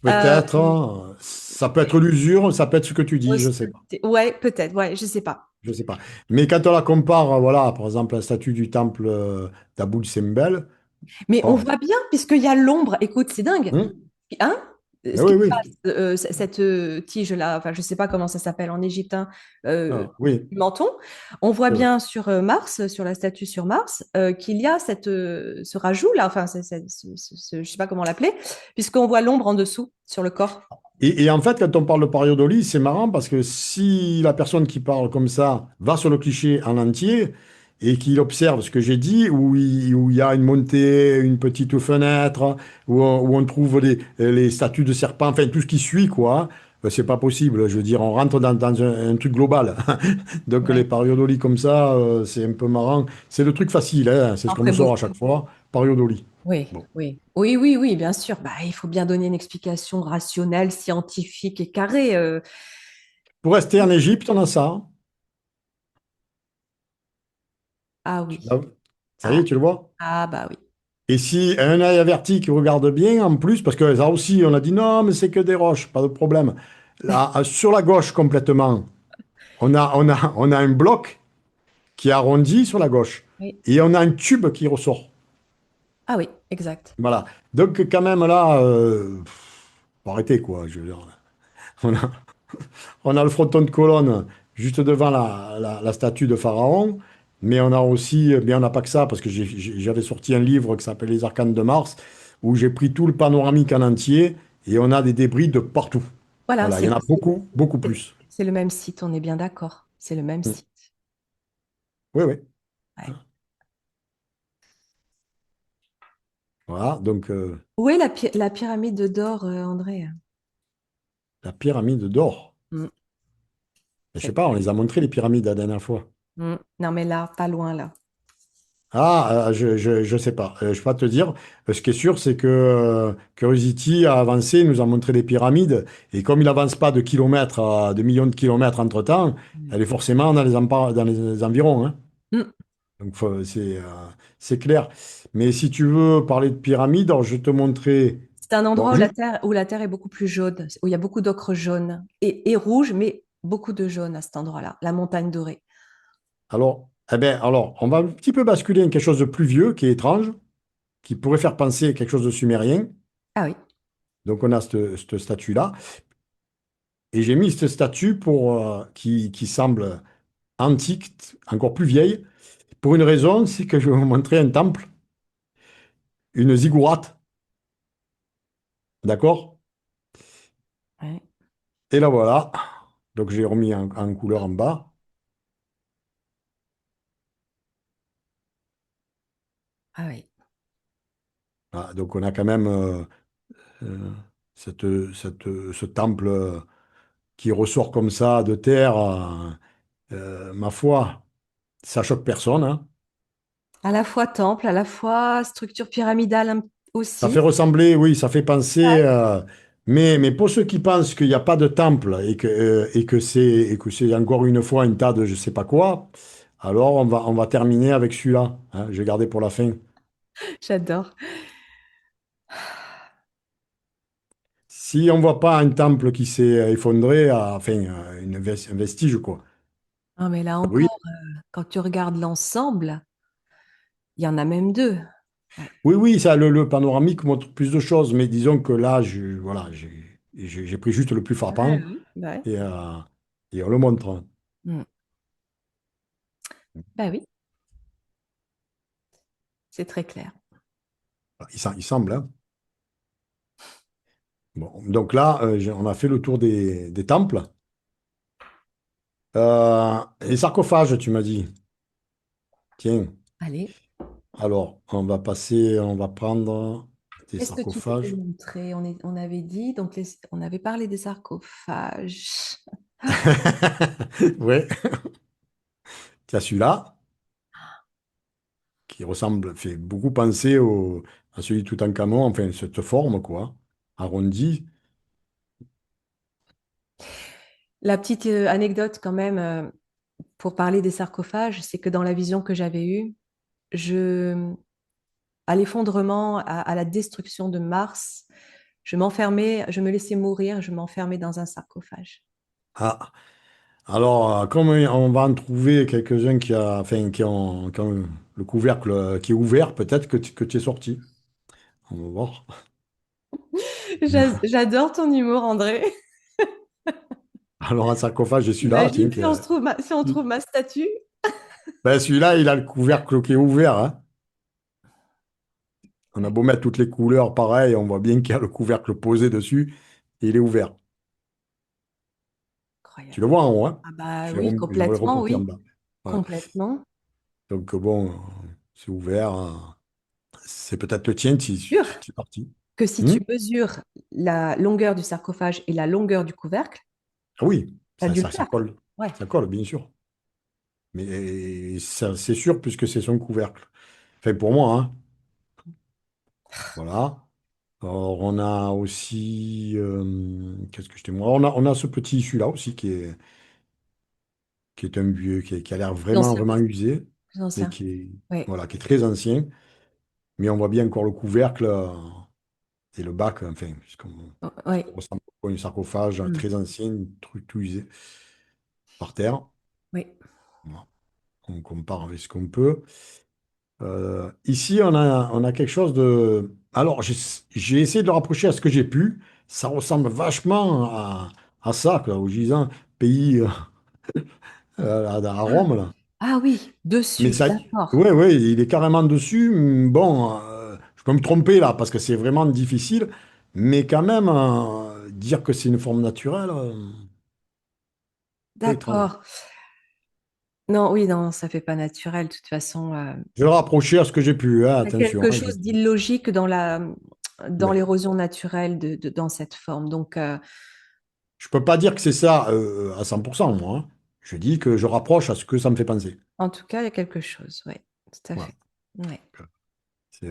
Peut-être, hein, ça peut être l'usure, ça peut être ce que tu dis, je sais pas. ouais, peut-être, ouais, je sais pas. Je sais pas. Mais quand on la compare, voilà, par exemple, à la statue du temple d'Abou Simbel, Mais on oh, voit bien, puisqu'il y a l'ombre. Écoute, c'est dingue. hein, Hein? eh Ce qui oui, se oui, passe, cette tige-là, enfin, je ne sais pas comment ça s'appelle en égyptin, ah, oui. du menton, on voit Oui. bien sur Mars, sur la statue sur Mars, qu'il y a ce rajout-là, enfin, je ne sais pas comment l'appeler, puisqu'on voit l'ombre en dessous sur le corps. Et en fait, quand on parle de pareidolie, c'est marrant parce que si la personne qui parle comme ça va sur le cliché en entier et qu'il observe ce que j'ai dit, où il y a une montée, une petite fenêtre, où on trouve les statues de serpents, enfin tout ce qui suit, quoi, c'est pas possible. Je veux dire, on rentre dans un truc global. Donc les Ouais. pareiodolies comme ça, c'est un peu marrant. C'est le truc facile, hein, c'est ce qu'on Après me sort à beaucoup. chaque fois, pareidolie. Oui, Bon. oui, oui, oui, oui, bien sûr. Bah, il faut bien donner une explication rationnelle, scientifique et carrée. Pour rester en Égypte, on a ça, hein. Ah Tu oui. l'as- Ça y Ah, est, tu le vois? ah bah oui. Et si un œil averti qui regarde bien, en plus, parce que ça aussi, on a dit non, mais c'est que des roches, pas de problème. Là, sur la gauche complètement, on a un bloc qui est arrondi sur la gauche. Oui. Et on a un tube qui ressort. Ah oui, exact. Voilà. Donc, quand même, là, faut arrêter, quoi. Je veux dire. On a, on a le fronton de colonne juste devant la statue de Pharaon. Mais on a aussi, bien, on n'a pas que ça, parce que j'avais sorti un livre qui s'appelle Les Arcanes de Mars, où j'ai pris tout le panoramique en entier, et on a des débris de partout. Voilà, Voilà, il y en a beaucoup, beaucoup plus. c'est le même site, on est bien d'accord. C'est le même Mm. site. Oui, oui. Ouais. Voilà, donc Où est la pyramide d'or, André? la pyramide d'or. Mm, Je sais c'est- pas, on les a montré les pyramides la dernière fois. Non, mais là, pas loin, là. Ah, je sais pas. Je peux pas te dire. Ce qui est sûr, c'est que Curiosity a avancé, il nous a montré les pyramides. Et comme il avance pas de kilomètres à de millions de kilomètres entre-temps, Mm. elle est forcément dans les environs, hein. Mm. Donc, c'est clair. Mais si tu veux parler de pyramides, alors je vais te montrer. C'est un Bon, endroit juste. où la terre est beaucoup plus jaune, où il y a beaucoup d'ocre jaune et rouge, mais beaucoup de jaune à cet endroit-là, la montagne dorée. Alors, on va un petit peu basculer dans quelque chose de plus vieux, qui est étrange, qui pourrait faire penser à quelque chose de sumérien. Ah oui, Donc, on a cette statue-là. Et j'ai mis cette statue qui semble antique, encore plus vieille, pour une raison, c'est que je vais vous montrer un temple, une ziggourate, d'accord? ouais. Et la voilà. Donc, j'ai remis en couleur en bas. Ah oui. Voilà, donc, on a quand même euh, ce temple qui ressort comme ça de terre. Ma foi, ça choque personne, hein. À la fois temple, à la fois structure pyramidale Ça fait aussi. ressembler, oui, ça fait penser. Mais pour ceux qui pensent qu'il n'y a pas de temple et que c'est encore une fois un tas de je sais pas quoi, alors on va terminer avec celui-là, hein, j'ai gardé pour la fin. J'adore. si on voit pas un temple qui s'est effondré, enfin, un vestige, quoi. Non, mais là Oui, encore, quand tu regardes l'ensemble, il y en a même deux. Ouais. oui, oui, ça, le panoramique montre plus de choses, mais disons que là, voilà, j'ai pris juste le plus Ouais, frappant oui. Bah, ouais. et, et on le montre. Mm. Bah oui, c'est très clair. Il semble, hein. Bon, donc là, on a fait le tour des temples. Les sarcophages, tu m'as dit. Tiens, Allez, alors, on va prendre des qu'est-ce que tu voulais sarcophages. montrer? On avait dit, donc on avait parlé des sarcophages. Ouais, il y a celui-là qui ressemble, fait beaucoup penser à celui de Toutankhamon, enfin, cette forme, quoi, arrondie. La petite anecdote quand même pour parler des sarcophages, c'est que dans la vision que j'avais eue, je, à l'effondrement, à la destruction de Mars, je m'enfermais, je me laissais mourir, je m'enfermais dans un sarcophage. Ah, alors, comme on va en trouver quelques-uns enfin, qui ont le couvercle qui est ouvert, peut-être que tu es sorti. On va voir. J'adore ton humour, André. Alors, un sarcophage, j'ai celui-là, tiens, Imagine si on se trouve si on trouve ma statue. ben, celui-là, il a le couvercle qui est ouvert, hein. On a Ouais, beau mettre toutes les couleurs pareil, on voit bien qu'il y a le couvercle posé dessus et il est ouvert. Tu le incroyable. vois en haut, hein? Ah bah Je oui, je vais le complètement, reporter en oui, bas. Voilà. complètement. Donc, bon, c'est ouvert. C'est peut-être le tien Sûr si tu es parti. que si Hmm. tu mesures la longueur du sarcophage et la longueur du couvercle, Ah oui, tu as dû le ça faire. colle. Ouais. Ça colle, bien sûr. Mais ça, c'est sûr puisque c'est son couvercle. Enfin, pour moi, hein. Voilà. Alors, on a aussi. Qu'est-ce que je t'ai moi? On a ce petit, celui-là aussi, qui est un vieux, qui a l'air Plus vraiment, ancien. vraiment usé, Plus mais ancien. Oui. voilà, qui est très ancien. Mais on voit bien encore le couvercle et le bac, enfin, Oui. ça ressemble à un sarcophage Mm. très ancien, truc tout usé, par terre. Oui. Voilà. On compare avec ce qu'on peut. Ici, on a quelque chose de. Alors, j'ai essayé de le rapprocher à ce que j'ai pu. Ça ressemble vachement à ça, quoi, au gisant pays à Rome, là. Ah oui, Mais dessus, ça, d'accord. ouais, ouais, il est carrément dessus. Bon, je peux me tromper là parce que c'est vraiment difficile, mais quand même, dire que c'est une forme naturelle, peu étrange. D'accord. Non, oui, non, ça fait pas naturel. De toute façon, Je vais le rapprocher à ce que j'ai pu, hein, il y a attention, quelque hein, chose d'illogique dans ouais. l'érosion naturelle dans cette forme. Donc, Je peux pas dire que c'est ça à 100%, moi, hein. Je dis que je rapproche à ce que ça me fait penser. en tout cas, il y a quelque chose. Oui, tout à Voilà. fait. Oui. C'est,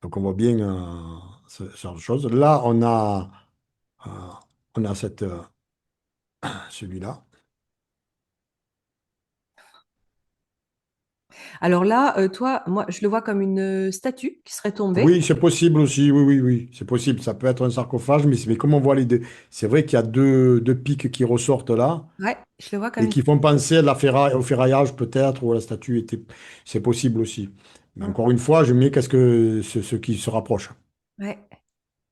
donc on voit bien ce genre de choses. Là, euh, on a celui-là. Alors là, toi, moi, je le vois comme une statue qui serait tombée. Oui, c'est possible aussi, oui, oui, oui, c'est possible. Ça peut être un sarcophage, mais comme on voit les deux, c'est vrai qu'il y a deux pics qui ressortent là Ouais, je le vois comme et une qui font statue. penser au ferraillage peut-être, où la statue était. C'est possible aussi. Mais Mm. encore une fois, j'aime bien qu'est-ce que ce qui se rapproche. Ouais,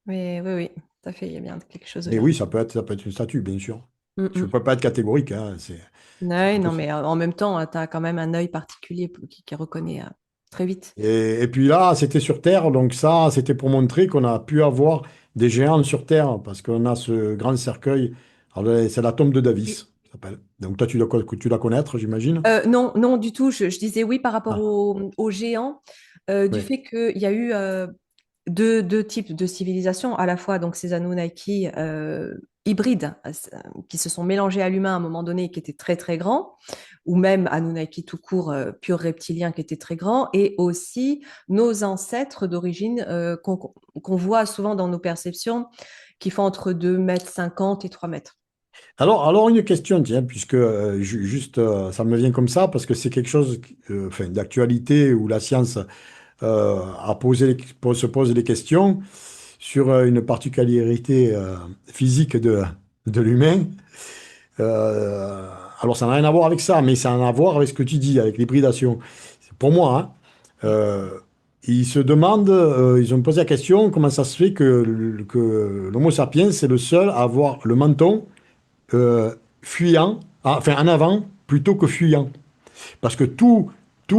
mais oui, oui, tout à fait. Il y a bien quelque chose Mais là. oui, ça peut être une statue, bien sûr. Mm, Je ne mm. peux pas être catégorique, hein, c'est Ouais, pas non, possible. mais en même temps, tu as quand même un œil particulier qui reconnaît très vite. Et puis là, c'était sur Terre, donc ça, c'était pour montrer qu'on a pu avoir des géants sur Terre, parce qu'on a ce grand cercueil. Alors, c'est la tombe de Oui. Davis, ça s'appelle. Donc toi, tu dois connaître, j'imagine. Non, non, du tout. Je disais oui par rapport Ah, aux géants, du oui. fait qu'il y a eu deux types de civilisations, à la fois donc ces Anunnaki hybrides qui se sont mélangés à l'humain à un moment donné, qui étaient très très grands, ou même Anunnaki tout court, pur reptilien, qui étaient très grands, et aussi nos ancêtres d'origine qu'on voit souvent dans nos perceptions, qui font entre 2,50 m et 3 mètres. Alors une question, tiens, puisque juste, ça me vient comme ça, parce que c'est quelque chose enfin, d'actualité où la science se pose des questions sur une particularité physique de l'humain. Euh, alors, ça n'a rien à voir avec ça, mais ça a à voir avec ce que tu dis, avec l'hybridation. Pour moi, hein, Ouais. euh, ils se demandent, ils ont posé la question, comment ça se fait que l'Homo sapiens, c'est le seul à avoir le menton fuyant, enfin en avant, plutôt que fuyant. Parce que tous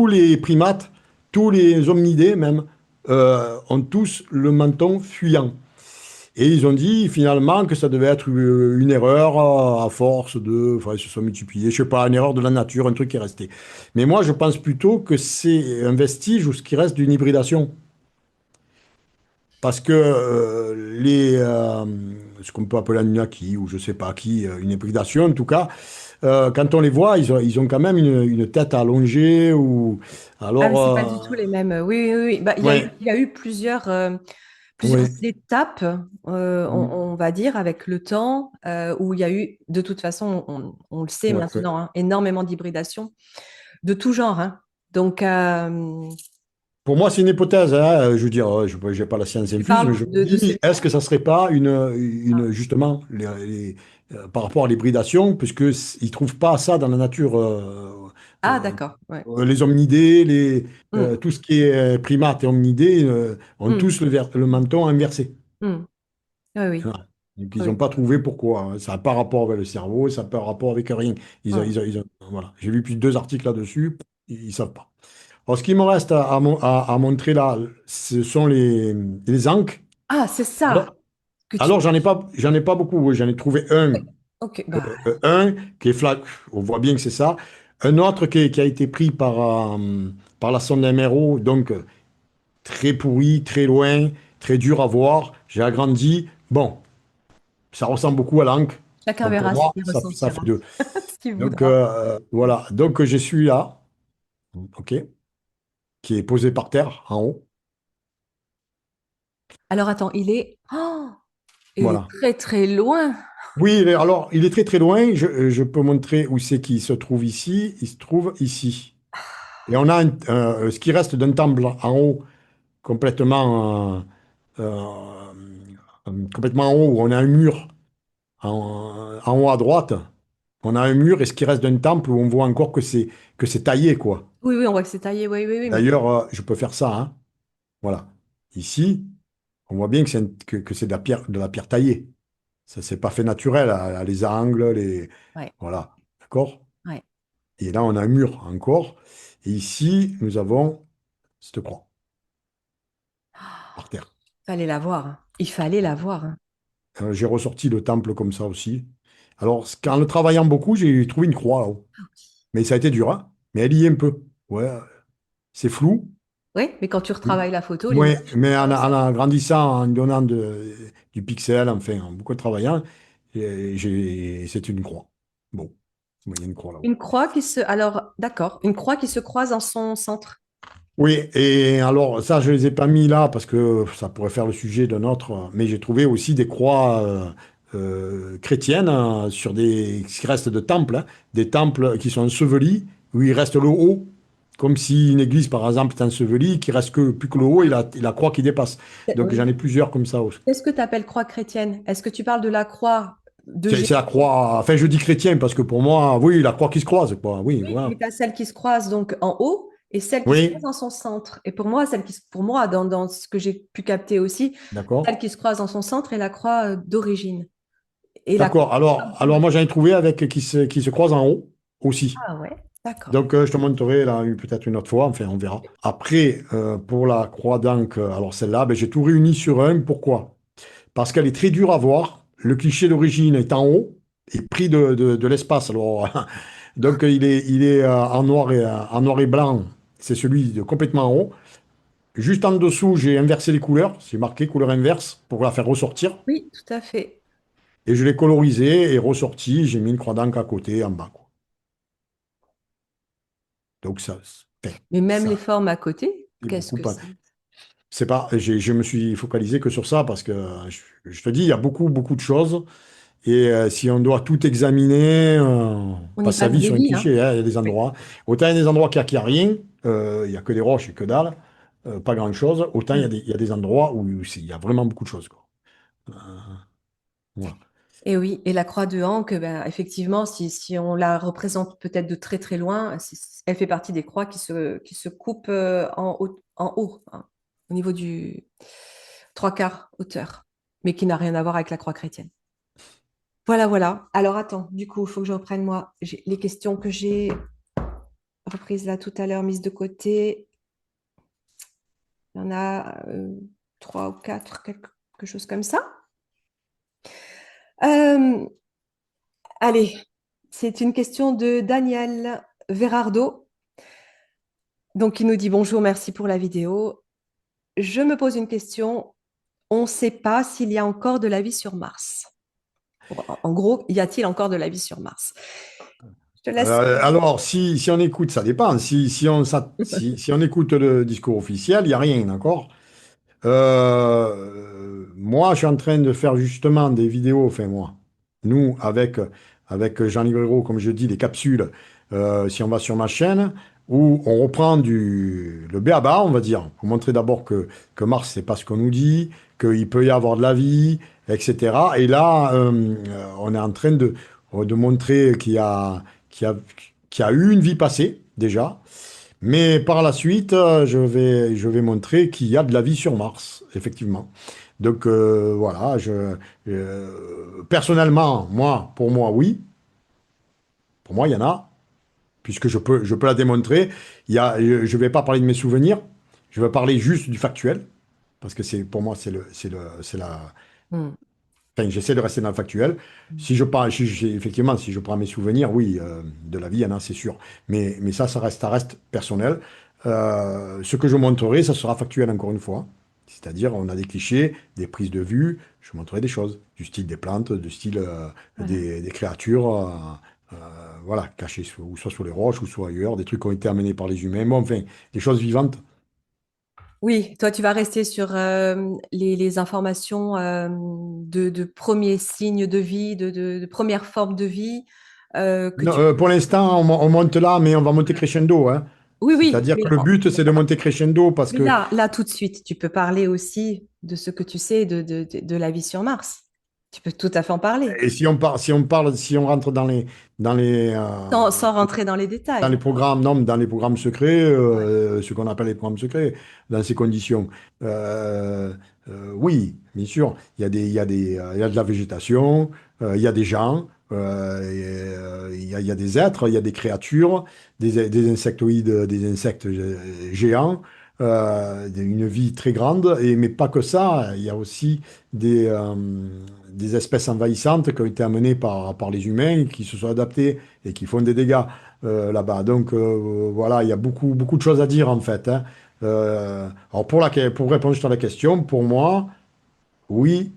les primates, tous les hominidés même, ont tous le menton fuyant. Et ils ont dit finalement que ça devait être une erreur à force de. Enfin, ils se sont multipliés. Je sais pas, une erreur de la nature, un truc qui est resté. Mais moi, je pense plutôt que c'est un vestige ou ce qui reste d'une hybridation. Parce que ce qu'on peut appeler un Anunnaki ou je sais pas qui, une hybridation en tout cas, quand on les voit, ils ont quand même une tête allongée ou. Ah, mais Alors, c'est pas du tout les mêmes. Oui, oui, oui. Bah, ouais, il y a eu plusieurs ouais. étapes, on va dire, avec le temps, où il y a eu, de toute façon, on le sait Ouais, ouais. maintenant, hein, énormément d'hybridation de tout genre, hein. Donc, Pour moi, c'est une hypothèse, hein. Je veux dire, je n'ai pas la science tu infuse, mais parles je me de dis, ces... est-ce que ça serait pas Ah, justement, par rapport à l'hybridation, puisque ils trouvent pas ça dans la nature, ah, euh, d'accord. Ouais. les hominidés, Hmm, tout ce qui est primate et hominidés, ont hmm, tous le menton inversé. hmm. Oui, oui, Voilà. Donc, ils n'ont oui. pas trouvé pourquoi, hein. Ça n'a pas rapport avec le cerveau, ça n'a pas rapport avec rien. Hmm. Voilà. J'ai lu plus de 2 articles là-dessus, ils ne savent pas. Alors, ce qui me reste à montrer là, ce sont les ancres. Ah, c'est ça Alors, que tu... alors, j'en ai pas beaucoup. Oui, j'en ai trouvé un, Ok, bah, un qui est flat. On voit bien que c'est ça. Un autre qui a été pris par la sonde MRO, donc très pourri, très loin, très dur à voir. J'ai agrandi. Bon, ça ressemble beaucoup à l'encre. chacun Donc, pour verra ce moi, qu'il ça fait ressentira, deux. ce qu'il Donc, voudra. voilà. Donc, j'ai celui-là, OK, qui est posé par terre, en haut. Alors, attends, il est Voilà. très, très loin. Oui, alors, il est très très loin. Je peux montrer où c'est qu'il se trouve ici. Il se trouve ici. Et on a ce qui reste d'un temple en haut, complètement, complètement en haut, où on a un mur en haut à droite. On a un mur et ce qui reste d'un temple où on voit encore que c'est taillé, quoi. Oui, oui, on voit que c'est taillé. Oui, oui, oui, mais D'ailleurs, je peux faire ça, hein. Voilà. Ici, on voit bien que c'est de la pierre taillée. Ça, c'est pas fait naturel, les angles, ouais, voilà. D'accord? ouais. Et là, on a un mur encore. Et ici, nous avons cette croix par terre. Fallait la voir, hein. Il fallait la voir, hein. J'ai ressorti le temple comme ça aussi. Alors, en le travaillant beaucoup, j'ai trouvé une croix là-haut. Mais ça a été dur, hein. Mais elle y est un peu. Ouais, c'est flou. Oui, mais quand tu retravailles la photo, l'image, Ouais, mais ça ressort. en grandissant, en donnant du pixel, enfin, en beaucoup travaillant, c'est une croix. Bon, il y a une croix là-haut. Une croix qui se... Alors, d'accord, une croix qui se croise en son centre. Oui, et alors ça, je ne les ai pas mis là parce que ça pourrait faire le sujet d'un autre, mais j'ai trouvé aussi des croix chrétiennes sur ce qui reste de temples, hein, des temples qui sont ensevelis, où il reste le haut, comme si une église, par exemple, est ensevelie, qui reste plus que le haut et la croix qui dépasse. Donc Oui. j'en ai plusieurs comme ça aussi. Qu'est-ce que tu appelles croix chrétienne? Est-ce que tu parles de la croix de C'est Jésus? c'est la croix, enfin je dis chrétien parce que pour moi, oui, la croix qui se croise, quoi. Oui, Oui, voilà. mais tu as celle qui se croise donc en haut et celle qui se croise Oui, en son centre. Et pour moi, pour moi, dans ce que j'ai pu capter aussi, celle d'accord. qui se croise en son centre est la croix d'origine. Et la croix... D'accord. Alors moi j'en ai trouvé avec qui se croise en haut aussi. Ah ouais, d'accord. Donc, je te montrerai là peut-être une autre fois, enfin, on verra. Après, pour la croix d'Ancre, alors celle-là, ben, j'ai tout réuni sur un. Pourquoi? Parce qu'elle est très dure à voir. Le cliché d'origine est en haut et pris de l'espace. Alors, donc, il est en noir et blanc. C'est celui de complètement en haut. Juste en dessous, j'ai inversé les couleurs. C'est marqué couleur inverse pour la faire ressortir. Oui, tout à fait. Et je l'ai colorisé et ressorti. J'ai mis une croix d'Ancre à côté, en bas, quoi. Donc, enfin, Mais même les ça, formes à côté, c'est qu'est-ce beaucoup. que c'est? C'est pas, je me suis focalisé que sur ça parce que je te dis, il y a beaucoup, beaucoup de choses. Et si on doit tout examiner, on On y passe sa passe vie des sur un vies, hein? cliché, hein. Il y a des Oui. endroits. Autant il y a des endroits qui a rien, il y a que des roches et que dalle. pas grand-chose, autant Mm. il y a des endroits où il y a vraiment beaucoup de choses, quoi. Euh, voilà. Et oui, et la croix de Hank, ben, effectivement, si on la représente peut-être de très très loin, elle fait partie des croix qui se coupent en haut, hein, au niveau du trois quarts hauteur, mais qui n'a rien à voir avec la croix chrétienne. Voilà, voilà. Alors attends, du coup, il faut que je reprenne moi les questions que j'ai reprises là tout à l'heure, mises de côté. Il y en a trois ou quatre, quelque chose comme ça. Euh, allez, c'est une question de Daniel Verardo. Donc, il nous dit bonjour, merci pour la vidéo. Je me pose une question. On ne sait pas s'il y a encore de la vie sur Mars. En gros, y a-t-il encore de la vie sur Mars? Je te laisse. Alors, si on écoute, ça dépend. Si on écoute le discours officiel, il n'y a rien, d'accord? Moi, je suis en train de faire justement des vidéos, enfin moi, nous, avec Jean-Livre Hérault, comme je dis, des capsules, si on va sur ma chaîne, où on reprend le b.a.-ba, on va dire, pour montrer d'abord que Mars, c'est pas ce qu'on nous dit, qu'il peut y avoir de la vie, etc. Et là, on est en train de montrer qu'il y a, qu'il y a eu une vie passée, déjà, mais par la suite, je vais montrer qu'il y a de la vie sur Mars, effectivement. Donc voilà, personnellement, pour moi, oui. Pour moi, il y en a, puisque je peux la démontrer. Je ne vais pas parler de mes souvenirs, je vais parler juste du factuel, parce que pour moi, c'est la, Hmm. enfin, j'essaie de rester dans le factuel. Si je parle, effectivement, si je prends mes souvenirs, oui, de la vie, il y en a, c'est sûr. Mais ça reste personnel. Ce que je montrerai, ça sera factuel encore une fois. C'est-à-dire, on a des clichés, des prises de vue. Je montrerai des choses, du style des plantes, du style Voilà. des créatures, euh, voilà, cachées ou soit sur les roches ou soit ailleurs, des trucs qui ont été amenés par les humains. Bon, enfin, des choses vivantes. Oui, toi, tu vas rester sur les informations de premiers signes de vie, de premières formes de vie que Non, tu... pour l'instant, on monte là, mais on va monter crescendo, hein. Oui, oui, C'est-à-dire que le but, c'est de monter crescendo parce mais que, là, tout de suite, tu peux parler aussi de ce que tu sais de la vie sur Mars. Tu peux tout à fait en parler, et si on rentre sans rentrer dans les dans les détails. programmes, non, dans les programmes secrets, ce qu'on appelle les programmes secrets, dans ces conditions, euh, oui, bien sûr, il y a de la végétation, il y a des gens, il y a des êtres, il y a des créatures, des insectoïdes, des insectes géants, une vie très grande, mais pas que ça, il y a aussi des espèces envahissantes qui ont été amenées par les humains, qui se sont adaptées et qui font des dégâts là-bas. Donc voilà, il y a beaucoup de choses à dire en fait, hein. Alors pour répondre juste à la question, pour moi, oui,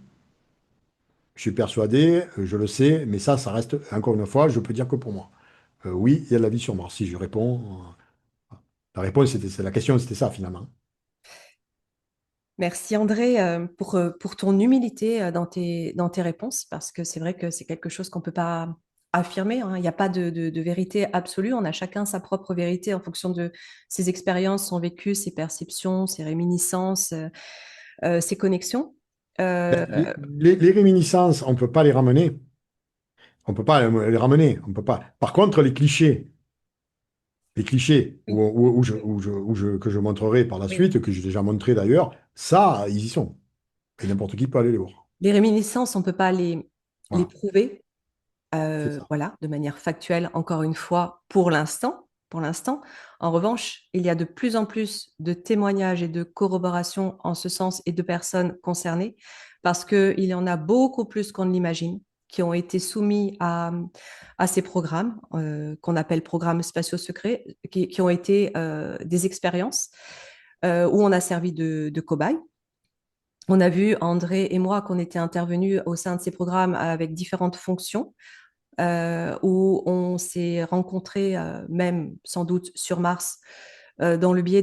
je suis persuadé, je le sais, mais ça reste, encore une fois, je peux dire que pour moi. Oui, il y a de la vie sur Mars. Si je réponds, la réponse, c'est la question, c'était ça finalement. Merci André pour ton humilité dans tes réponses, parce que c'est vrai que c'est quelque chose qu'on ne peut pas affirmer, hein. Il n'y a pas de vérité absolue, on a chacun sa propre vérité en fonction de ses expériences, son vécu, ses perceptions, ses réminiscences, ses connexions. Ben, Euh, les réminiscences, on ne peut pas les ramener. On ne peut pas les ramener. On peut pas. Par contre, les clichés oui, que je montrerai par la oui. suite, que j'ai déjà montré d'ailleurs, ça, ils y sont. Et n'importe qui peut aller les voir. Les réminiscences, on ne peut pas les Voilà, prouver, c'est ça. voilà, de manière factuelle, encore une fois, pour l'instant. Pour l'instant. En revanche, il y a de plus en plus de témoignages et de corroborations en ce sens et de personnes concernées, parce qu'il y en a beaucoup plus qu'on ne l'imagine, qui ont été soumis à ces programmes, qu'on appelle programmes spatiaux secrets, qui ont été des expériences où on a servi de cobayes. On a vu, André et moi, qu'on était intervenus au sein de ces programmes avec différentes fonctions où on s'est rencontrés même sans doute sur Mars dans le biais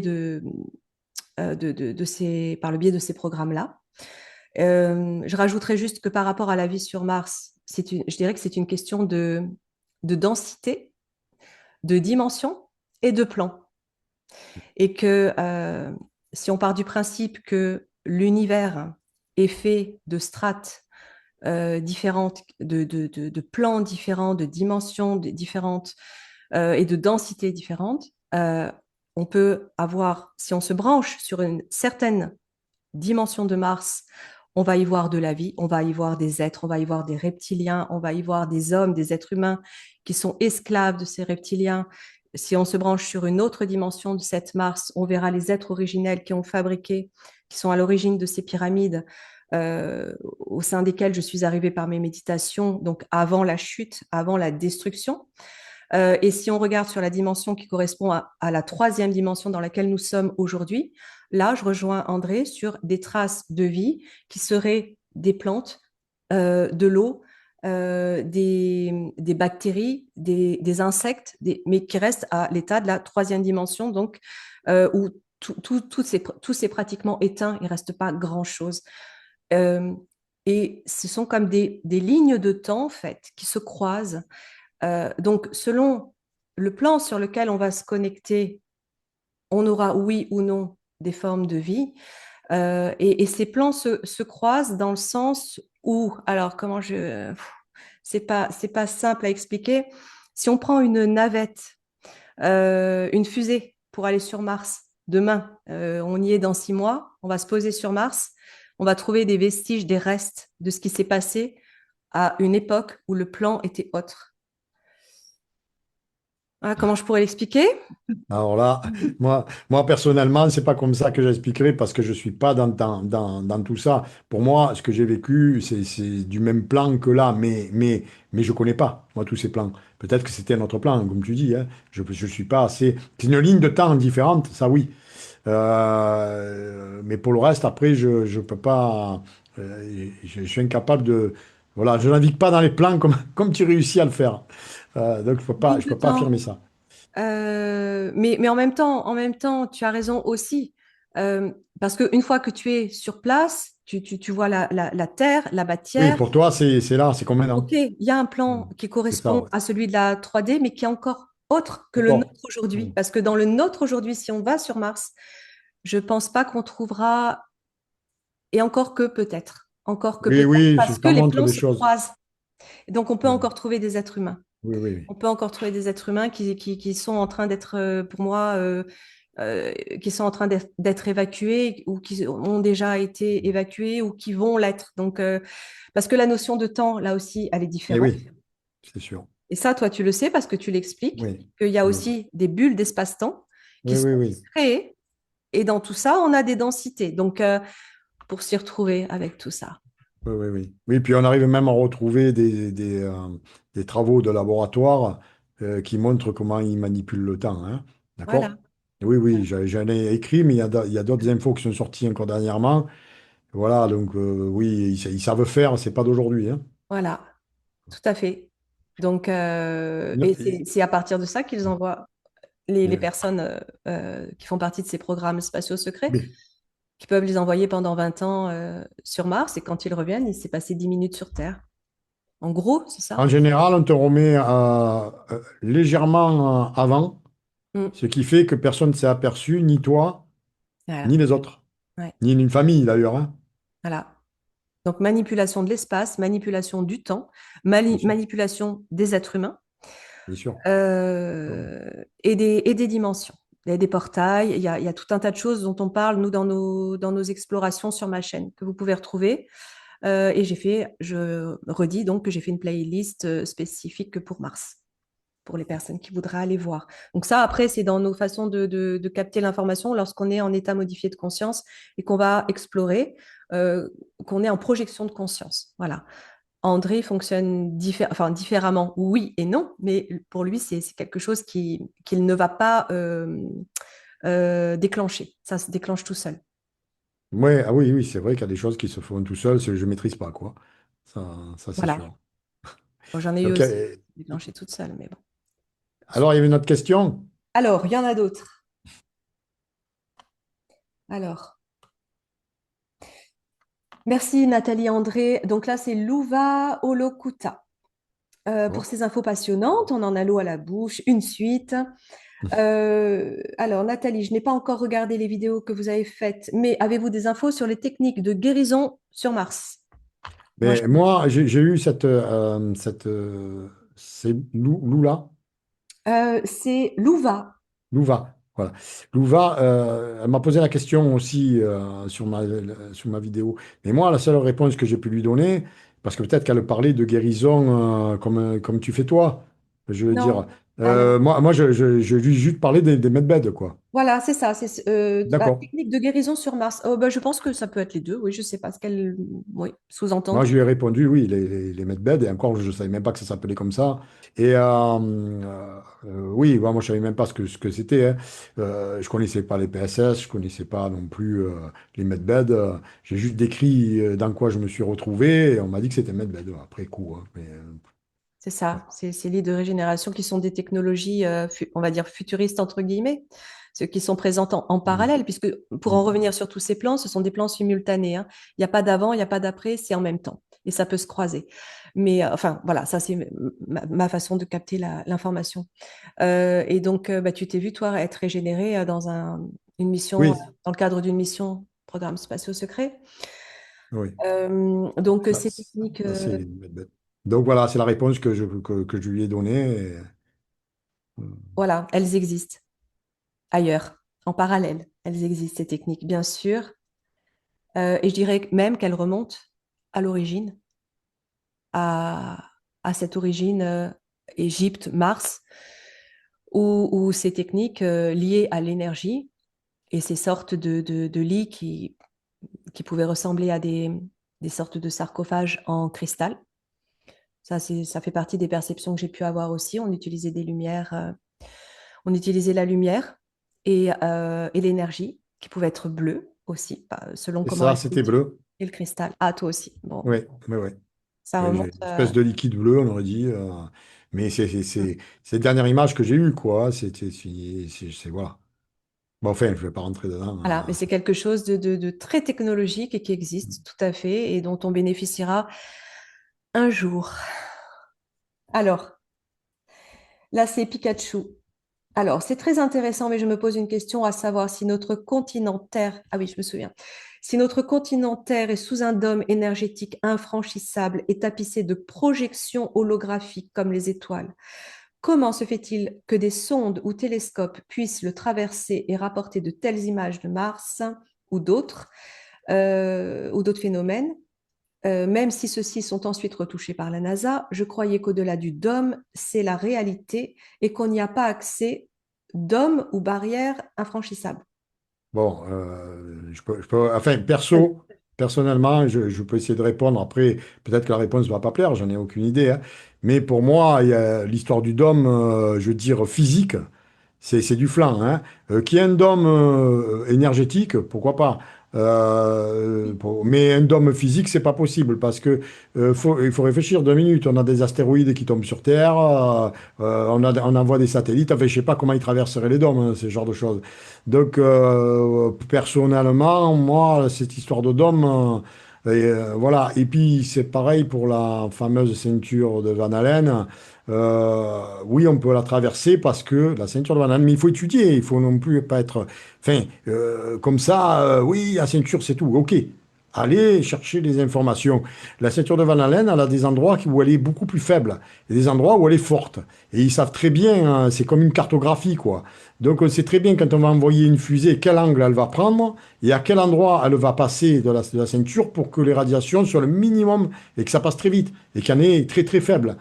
par le biais de ces programmes-là. Je rajouterais juste que par rapport à la vie sur Mars, je dirais que c'est une question de densité, de dimension et de plan. Et que si on part du principe que l'univers est fait de strates différentes, de plans différents, de dimensions différentes et de densités différentes, on peut avoir, si on se branche sur une certaine dimension de Mars, on va y voir de la vie, on va y voir des êtres, on va y voir des reptiliens, on va y voir des hommes, des êtres humains qui sont esclaves de ces reptiliens. Si on se branche sur une autre dimension de cette Mars, on verra les êtres originels qui ont fabriqué, qui sont à l'origine de ces pyramides, au sein desquelles je suis arrivée par mes méditations, donc avant la chute, avant la destruction. Et si on regarde sur la dimension qui correspond à la troisième dimension dans laquelle nous sommes aujourd'hui, là, je rejoins André sur des traces de vie qui seraient des plantes, de l'eau, des bactéries, des insectes, mais qui restent à l'état de la troisième dimension, donc où tout c'est pratiquement éteint, il ne reste pas grand-chose. Euh, et ce sont comme des lignes de temps, en fait, qui se croisent. Donc, selon le plan sur lequel on va se connecter, on aura oui ou non des formes de vie. Et ces plans se croisent dans le sens où, alors comment c'est pas simple à expliquer. Si on prend une navette, une fusée pour aller sur Mars, demain, on y est dans 6 mois, on va se poser sur Mars, on va trouver des vestiges, des restes de ce qui s'est passé à une époque où le plan était autre. Ah, comment je pourrais l'expliquer? Alors là, moi personnellement, c'est pas comme ça que j'expliquerai parce que je suis pas dans tout ça. Pour moi, ce que j'ai vécu, c'est du même plan que là, mais je connais pas, moi, tous ces plans. Peut-être que c'était un autre plan, comme tu dis, hein. Je suis pas assez. C'est une ligne de temps différente, ça oui. Mais pour le reste, après, je peux pas. Je suis incapable de. Voilà, je navigue pas dans les plans comme tu réussis à le faire. Donc, Ligne je de peux pas temps. affirmer ça. Mais en même temps, tu as raison aussi. Parce qu'une fois que tu es sur place, tu vois la terre, la Oui, matière. pour toi, c'est là, c'est combien OK, maintenant? il y a un plan qui C'est ça, correspond ouais. à celui de la 3D, mais qui est encore autre que le nôtre D'accord. aujourd'hui. Mm. Parce que dans le nôtre aujourd'hui, si on va sur Mars, je pense pas qu'on trouvera, et encore que Oui, peut-être, oui, je parce que t'en les montre plans des se choses. croisent. Et donc, on peut Mm. encore trouver des êtres humains. Oui, oui, oui. On peut encore trouver des êtres humains qui sont en train d'être, pour moi, qui sont en train d'être évacués ou qui ont déjà été évacués ou qui vont l'être. Donc, parce que la notion de temps, là aussi, elle est Et différente. oui, c'est sûr. Et ça, toi, tu le sais parce que tu l'expliques, Oui, qu'il y a oui, aussi des bulles d'espace-temps qui oui, oui, sont oui. créées. Et dans tout ça, on a des densités. Donc, pour s'y retrouver avec tout ça. Oui, oui, oui. Oui, puis on arrive même à retrouver des travaux de laboratoire qui montrent comment ils manipulent le temps, hein. Voilà. D'accord? Oui, oui, j'en ai écrit, mais il y a d'autres infos qui sont sorties encore dernièrement. Voilà, donc oui, ils savent faire, c'est pas d'aujourd'hui, hein. Voilà. Tout à fait. Donc, Non, et c'est à partir de ça qu'ils envoient les euh, personnes qui font partie de ces programmes spatiaux secrets, oui. qui peuvent les envoyer pendant 20 ans sur Mars, et quand ils reviennent, il s'est passé 10 minutes sur Terre. En gros, c'est En ça. général, on te remet légèrement avant, Mm. ce qui fait que personne ne s'est aperçu, ni toi, Voilà. ni les autres, Ouais. ni une famille d'ailleurs, hein. Voilà. Donc, manipulation de l'espace, manipulation du temps, Bien sûr, manipulation des êtres humains bien sûr. et des dimensions. Il y a des portails, il y a tout un tas de choses dont on parle, nous, dans nos explorations sur ma chaîne, que vous pouvez retrouver. Et je redis donc que j'ai fait une playlist spécifique pour Mars, pour les personnes qui voudraient aller voir. Donc ça, après, c'est dans nos façons de capter l'information lorsqu'on est en état modifié de conscience et qu'on va explorer, qu'on est en projection de conscience. Voilà. André fonctionne différemment, oui et non, mais pour lui, c'est quelque chose qu'il ne va pas déclencher. Ça se déclenche tout seul. Ouais, ah oui, oui, c'est vrai qu'il y a des choses qui se font tout seul, je ne maîtrise pas, quoi. Ça c'est Voilà. sûr. Bon, j'en ai eu Donc, aussi déclenché toute seule, mais bon. alors, il y avait une autre question? Alors, il y en a d'autres. Alors, merci Nathalie André. Donc là, c'est Louva Holokuta. Pour D'accord. ces infos passionnantes, on en a l'eau à la bouche, une suite. Alors, Nathalie, je n'ai pas encore regardé les vidéos que vous avez faites, mais avez-vous des infos sur les techniques de guérison sur Mars? Moi, Mais moi, j'ai eu c'est Lula. c'est Louva. Louva, voilà. Louva, elle m'a posé la question aussi sur ma vidéo. Mais moi, la seule réponse que j'ai pu lui donner, parce que peut-être qu'elle parlait de guérison comme tu fais toi, je veux dire. Non. Alors, Moi je lui ai juste parlé des medbeds, quoi. voilà, c'est ça. C'est la D'accord. technique de guérison sur Mars. Oh, bah, je pense que ça peut être les deux. Oui, je ne sais pas ce qu'elle oui, Moi, sous-entendre. je lui ai répondu, oui, les medbeds, et encore, je ne savais même pas que ça s'appelait comme ça. Et oui, moi, je ne savais même pas ce que c'était, hein. Je ne connaissais pas les PSS, je ne connaissais pas non plus les medbeds. J'ai juste décrit dans quoi je me suis retrouvé, et on m'a dit que c'était medbed après coup, hein. Mais, C'est ouais. ça, c'est ces lits de régénération qui sont des technologies, on va dire, futuristes, entre guillemets, ceux qui sont présentes en Mm. parallèle, puisque pour en Mm. revenir sur tous ces plans, ce sont des plans simultanés, hein. Il n'y a pas d'avant, il n'y a pas d'après, c'est en même temps. Et ça peut se croiser. Mais enfin, voilà, ça, c'est ma façon de capter l'information. Et donc, bah, tu t'es vu, toi, être régénéré une mission, Oui, dans le cadre d'une mission programme spatiaux secret. oui. Donc, Ça, ces techniques, ça, c'est les medbeds. Donc voilà, c'est la réponse que je lui ai donnée. voilà, elles existent ailleurs, en parallèle. Elles existent, ces techniques, bien sûr. Et je dirais même qu'elles remontent à l'origine, à, à cette origine Égypte, Mars, où ces techniques liées à l'énergie et ces sortes de lits qui pouvaient ressembler à des sortes de sarcophages en cristal. Ça fait partie des perceptions que j'ai pu avoir aussi. On utilisait des lumières, on utilisait la lumière et l'énergie, qui pouvait être bleue aussi, selon Et comment ça, elle est c'était utilisée. bleu. Et le cristal. Ah, toi aussi. Bon, Oui, oui, oui. ça Oui, remonte. j'ai une espèce de liquide bleu, on aurait dit. Mais c'est la dernière image que j'ai eue, quoi. Voilà. Bon, enfin, je ne vais pas rentrer dedans. Voilà, mais c'est quelque chose de très technologique et qui existe tout à fait et dont on bénéficiera un jour. Alors, là, c'est Pikachu. Alors, c'est très intéressant, mais je me pose une question à savoir si notre continent Terre, ah oui, je me souviens, si notre continent Terre est sous un dôme énergétique infranchissable et tapissé de projections holographiques comme les étoiles, comment se fait-il que des sondes ou télescopes puissent le traverser et rapporter de telles images de Mars ou d'autres phénomènes, même si ceux-ci sont ensuite retouchés par la NASA? Je croyais qu'au-delà du dôme, c'est la réalité et qu'on n'y a pas accès dôme ou barrière infranchissable. Bon, enfin, personnellement, je peux essayer de répondre. Après, peut-être que la réponse ne va pas plaire, j'en ai aucune idée, hein. Mais pour moi, il y a l'histoire du dôme, je veux dire, physique. C'est du flan, hein. Qu'il y ait un dôme énergétique, pourquoi pas. Mais un dôme physique, c'est pas possible parce que il faut réfléchir 2 minutes. On a des astéroïdes qui tombent sur Terre, on envoie des satellites. Enfin, je sais pas comment ils traverseraient les dômes, hein, ce genre de choses. Donc, personnellement, moi, cette histoire de dôme, voilà. Et puis, c'est pareil pour la fameuse ceinture de Van Allen. Oui, on peut la traverser parce que la ceinture de banane, mais il faut étudier, il faut non plus pas être, enfin, comme ça, oui, la ceinture, c'est tout. Ok, allez chercher les informations. La ceinture de Van Allen, elle a des endroits où elle est beaucoup plus faible et des endroits où elle est forte. Et ils savent très bien, hein, c'est comme une cartographie, quoi. Donc, on sait très bien quand on va envoyer une fusée, quel angle elle va prendre et à quel endroit elle va passer de la ceinture pour que les radiations soient le minimum et que ça passe très vite et qu'il y en ait très, très faible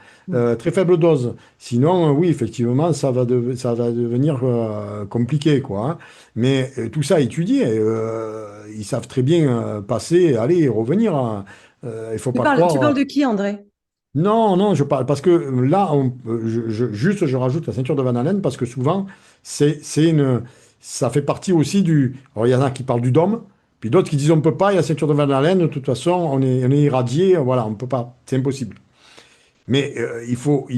dose. Sinon, oui, effectivement, ça va devenir compliqué, quoi, hein. Mais tout ça étudié, ils savent très bien passer, aller et revenir, hein. Il faut pas Tu croire. parles de qui, André? Non, non, je parle parce que là, juste, je rajoute la ceinture de Van Allen parce que souvent, c'est ça fait partie aussi du. Alors, il y en a qui parlent du dôme, puis d'autres qui disent on peut pas, il y a la ceinture de Van Allen, de toute façon, on est irradié, voilà, on peut pas, c'est impossible. Mais il faut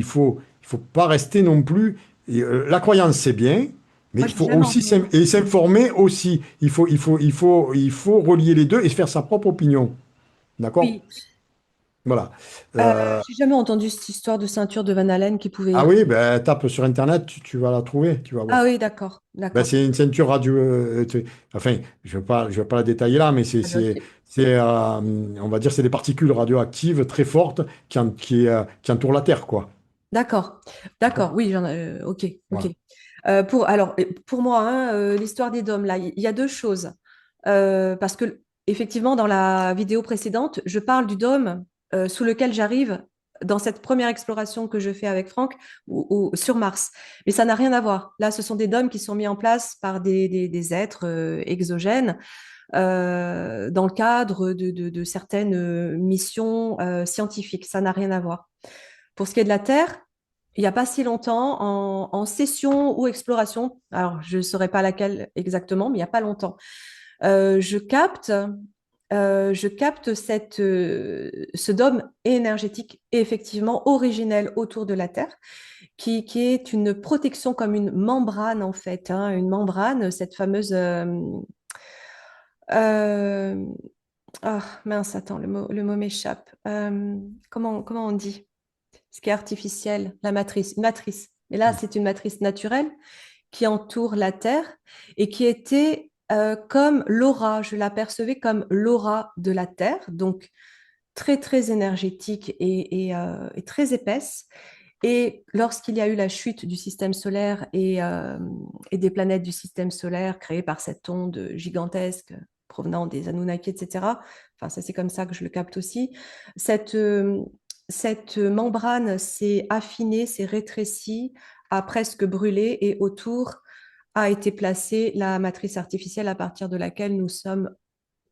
pas rester non plus. La croyance, c'est bien, mais Moi, il je n'ai faut jamais aussi entendu. s'informer aussi. Il faut relier les deux et se faire sa propre opinion. D'accord? Oui, Voilà. Euh, J'ai jamais entendu cette histoire de ceinture de Van Allen qui ah pouvait... oui, ben, tape sur Internet, tu vas la trouver, tu vas Ah voir. oui, d'accord, Ben, d'accord. c'est une ceinture radio. Enfin, je vais pas la détailler là, mais Radioactive. on va dire, c'est des particules radioactives très fortes qui entourent la Terre, quoi. D'accord, d'accord, oui, ok, ok. Voilà. Pour moi, hein, l'histoire des dômes, là, il y a deux choses. Parce que, effectivement, dans la vidéo précédente, je parle du dôme sous lequel j'arrive dans cette première exploration que je fais avec Franck sur Mars. Mais ça n'a rien à voir. Là, ce sont des dômes qui sont mis en place par des êtres exogènes dans le cadre de certaines missions scientifiques. Ça n'a rien à voir. Pour ce qui est de la Terre, il n'y a pas si longtemps, en session ou exploration, alors je ne saurais pas laquelle exactement, mais il n'y a pas longtemps, euh, je capte, je capte ce dôme énergétique effectivement originel autour de la Terre, qui est une protection comme une membrane en fait, hein, une membrane, cette fameuse... euh, ah mince, attends, le mot m'échappe. Comment on dit? Ce qui est artificiel, la matrice, une matrice. Mais là, c'est une matrice naturelle qui entoure la Terre et qui était comme l'aura, je l'apercevais comme l'aura de la Terre, donc très, très énergétique et très épaisse. Et lorsqu'il y a eu la chute du système solaire et des planètes du système solaire créées par cette onde gigantesque provenant des Anunnaki, etc., enfin, ça c'est comme ça que je le capte aussi, cette, euh, cette membrane s'est affinée, s'est rétrécie, a presque brûlé et autour a été placée la matrice artificielle à partir de laquelle nous sommes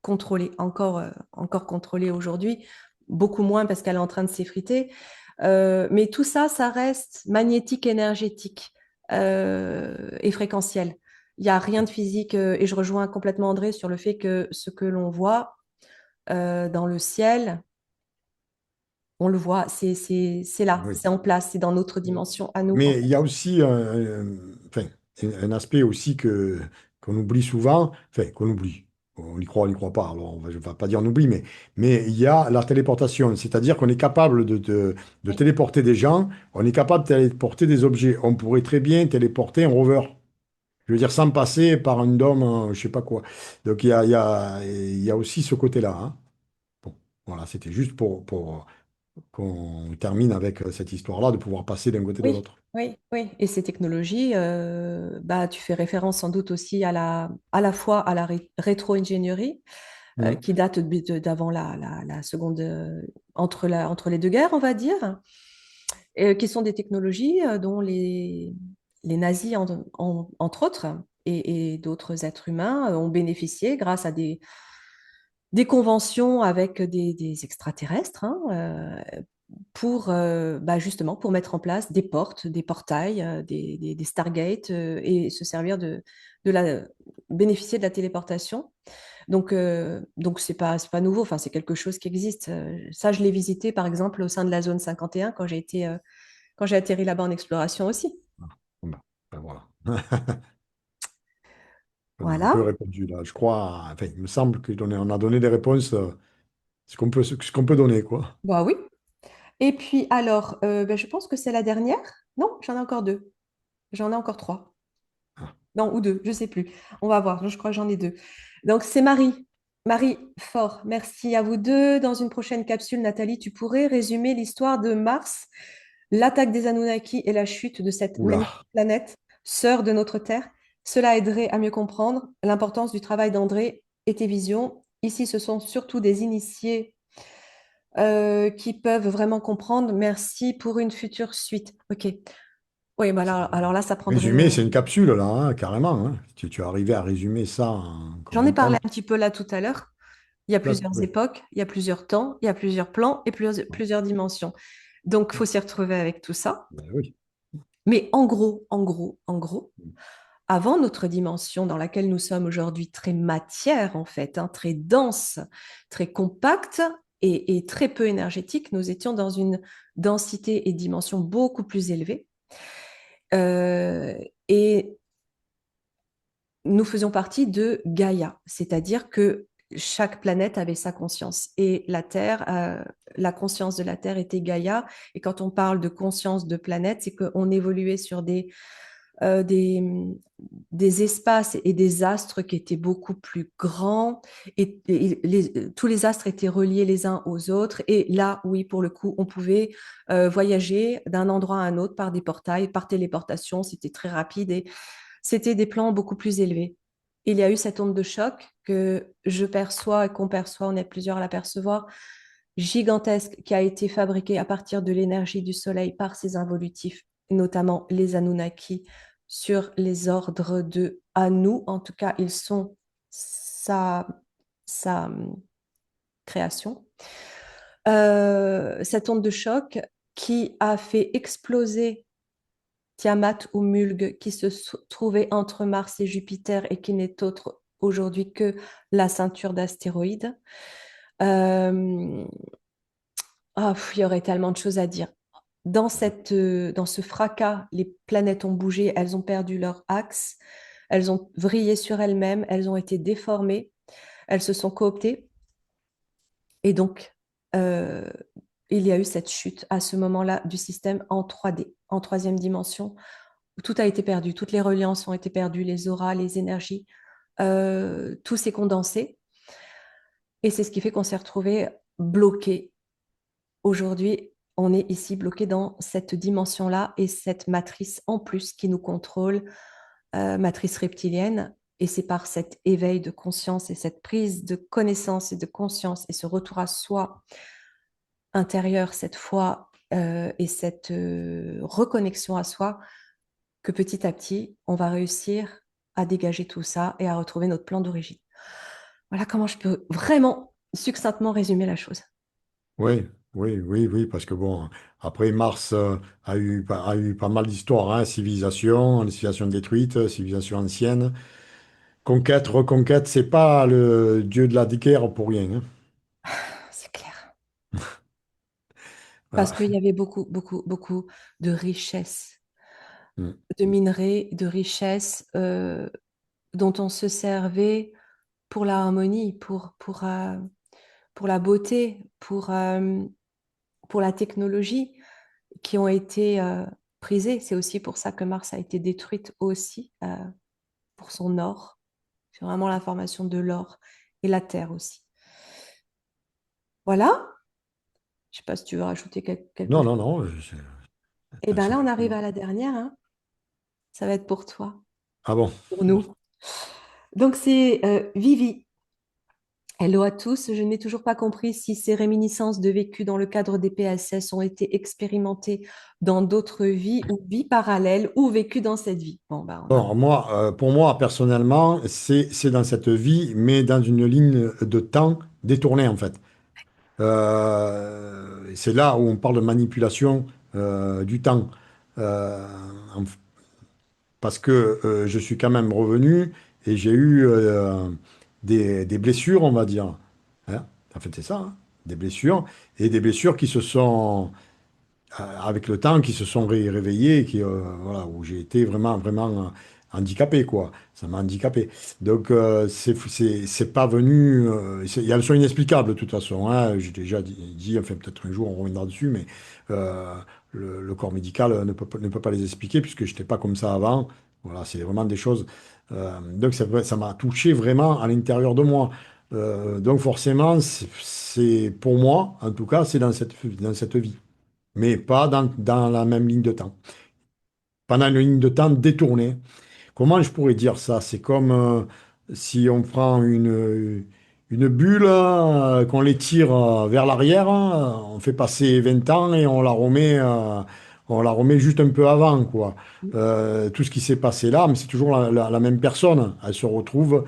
contrôlés, encore contrôlés aujourd'hui, beaucoup moins parce qu'elle est en train de s'effriter. Mais tout ça, ça reste magnétique, énergétique et fréquentiel. Il n'y a rien de physique et je rejoins complètement André sur le fait que ce que l'on voit dans le ciel, on le voit, c'est là, Oui. c'est en place, c'est dans notre dimension à nous. En Mais fait. il y a aussi enfin, un aspect aussi qu'on oublie souvent, enfin qu'on oublie. On y croit pas. Alors, je ne vais pas dire on oublie, mais il y a la téléportation. C'est-à-dire qu'on est capable de Oui, téléporter des gens, on est capable de téléporter des objets. On pourrait très bien téléporter un rover. Je veux dire, sans passer par un dôme, je sais pas quoi. Donc il y a aussi ce côté-là, hein. Bon, voilà, c'était juste pour qu'on termine avec cette histoire-là, de pouvoir passer d'un côté de oui, l'autre. oui, oui. Et ces technologies, bah, tu fais référence sans doute aussi à la fois à la rétro-ingénierie Mhm. qui date d'avant la seconde, entre les deux guerres, on va dire, qui sont des technologies dont les nazis, entre autres, et d'autres êtres humains ont bénéficié grâce à des conventions avec des extraterrestres, hein, pour bah, justement pour mettre en place des portes, des portails, des Stargates et se servir de bénéficier de la téléportation. Donc c'est pas nouveau, enfin, c'est quelque chose qui existe. Ça, je l'ai visité, par exemple, au sein de la zone 51 quand j'ai atterri là-bas en exploration aussi. Bon, ben voilà. On a un peu Voilà. répondu là. Je crois, enfin, il me semble on a donné des réponses, ce qu'on peut donner, quoi. Bah oui. Et puis, alors, ben, je pense que c'est la dernière. Non, j'en ai encore deux. J'en ai encore trois. Ah, Non, ou deux, je sais plus. On va voir. Je crois que j'en ai deux. Donc, c'est Marie. Marie, fort. Merci à vous deux. Dans une prochaine capsule, Nathalie, tu pourrais résumer l'histoire de Mars, l'attaque des Anunnaki et la chute de cette magnifique oula. planète, sœur de notre Terre. Cela aiderait à mieux comprendre l'importance du travail d'André et tes visions. Ici, ce sont surtout des initiés qui peuvent vraiment comprendre. Merci pour une future suite. Ok. Oui, bah alors là, ça prendrait. Résumé, c'est une capsule, là, hein, carrément, hein. Tu es arrivé à résumer ça en J'en combien ai de temps? parlé un petit peu là tout à l'heure. Il y a Là, plusieurs oui. époques, il y a plusieurs temps, il y a plusieurs plans et plusieurs dimensions. Donc, il faut s'y retrouver avec tout ça. Ben oui. Mais en gros, avant notre dimension dans laquelle nous sommes aujourd'hui, très matière en fait, hein, très dense, très compacte et très peu énergétique, nous étions dans une densité et dimension beaucoup plus élevée. Et nous faisions partie de Gaïa, c'est-à-dire que chaque planète avait sa conscience. Et la Terre, la conscience de la Terre était Gaïa. Et quand on parle de conscience de planète, c'est qu'on évoluait sur euh, des, des espaces et des astres qui étaient beaucoup plus grands. Tous les astres étaient reliés les uns aux autres. Et là, oui, pour le coup, on pouvait voyager d'un endroit à un autre par des portails, par téléportation. C'était très rapide et c'était des plans beaucoup plus élevés. Il y a eu cette onde de choc que je perçois et qu'on perçoit, on est plusieurs à la percevoir, gigantesque, qui a été fabriquée à partir de l'énergie du Soleil par ces involutifs, notamment les Anunnaki, sur les ordres de Anu. En tout cas, ils sont sa création. Cette onde de choc qui a fait exploser Tiamat ou Mulg qui se trouvait entre Mars et Jupiter et qui n'est autre aujourd'hui que la ceinture d'astéroïdes. Euh, il y aurait tellement de choses à dire. Dans ce fracas, les planètes ont bougé, elles ont perdu leur axe, elles ont vrillé sur elles-mêmes, elles ont été déformées, elles se sont cooptées. Et donc, euh, il y a eu cette chute à ce moment-là du système en 3D, en troisième dimension. Tout a été perdu, toutes les reliances ont été perdues, les auras, les énergies, tout s'est condensé. Et c'est ce qui fait qu'on s'est retrouvé bloqué. Aujourd'hui, on est ici bloqué dans cette dimension-là et cette matrice en plus qui nous contrôle, matrice reptilienne. Et c'est par cet éveil de conscience et cette prise de connaissance et de conscience et ce retour à soi intérieur cette fois et cette reconnexion à soi que petit à petit, on va réussir à dégager tout ça et à retrouver notre plan d'origine. Voilà comment je peux vraiment succinctement résumer la chose. Oui, oui, oui, oui, parce que bon, après Mars a eu pas mal d'histoires, hein, civilisation détruite, civilisation ancienne. Conquête, reconquête, c'est pas le dieu de la guerre pour rien, hein. C'est clair. Parce Voilà. qu'il y avait beaucoup, beaucoup, beaucoup de richesses, Mm. de minerais, de richesses dont on se servait pour la harmonie, pour la beauté, pour la technologie qui ont été prisées. C'est aussi pour ça que Mars a été détruite aussi, pour son or. C'est vraiment la formation de l'or et la Terre aussi. Voilà. Je ne sais pas si tu veux rajouter quelque Non, chose. non, non, Et bien là, on arrive suffisamment. à la dernière, hein. Ça va être pour toi, Ah bon? pour nous. Donc c'est Vivi. Hello à tous. Je n'ai toujours pas compris si ces réminiscences de vécu dans le cadre des PSS ont été expérimentées dans d'autres vies ou vies parallèles ou vécues dans cette vie. Bon, bah, on a... Bon, moi, pour moi, personnellement, c'est dans cette vie, mais dans une ligne de temps détournée, en fait. C'est là où on parle de manipulation du temps. Euh, en- Parce que je suis quand même revenu et j'ai eu des blessures, on va dire. Hein. En fait, c'est ça, hein. Des blessures. Et des blessures qui se sont, avec le temps, qui se sont réveillées, qui, voilà, où j'ai été vraiment, vraiment handicapé, quoi. Ça m'a handicapé. Donc, c'est pas venu. Elles sont inexplicables, de toute façon, hein. J'ai déjà dit, enfin, peut-être un jour, on reviendra dessus, mais euh, le corps médical ne peut pas les expliquer, puisque je n'étais pas comme ça avant. Voilà, c'est vraiment des choses. Donc, ça m'a touché vraiment à l'intérieur de moi. Donc, forcément, pour moi, en tout cas, c'est dans cette vie mais pas dans la même ligne de temps. Pendant une ligne de temps détournée. Comment je pourrais dire ça? C'est comme si on prend une bulle, qu'on l'étire vers l'arrière, on fait passer 20 ans et on la remet juste un peu avant, quoi. Tout ce qui s'est passé là, mais c'est toujours la même personne. Elle se retrouve,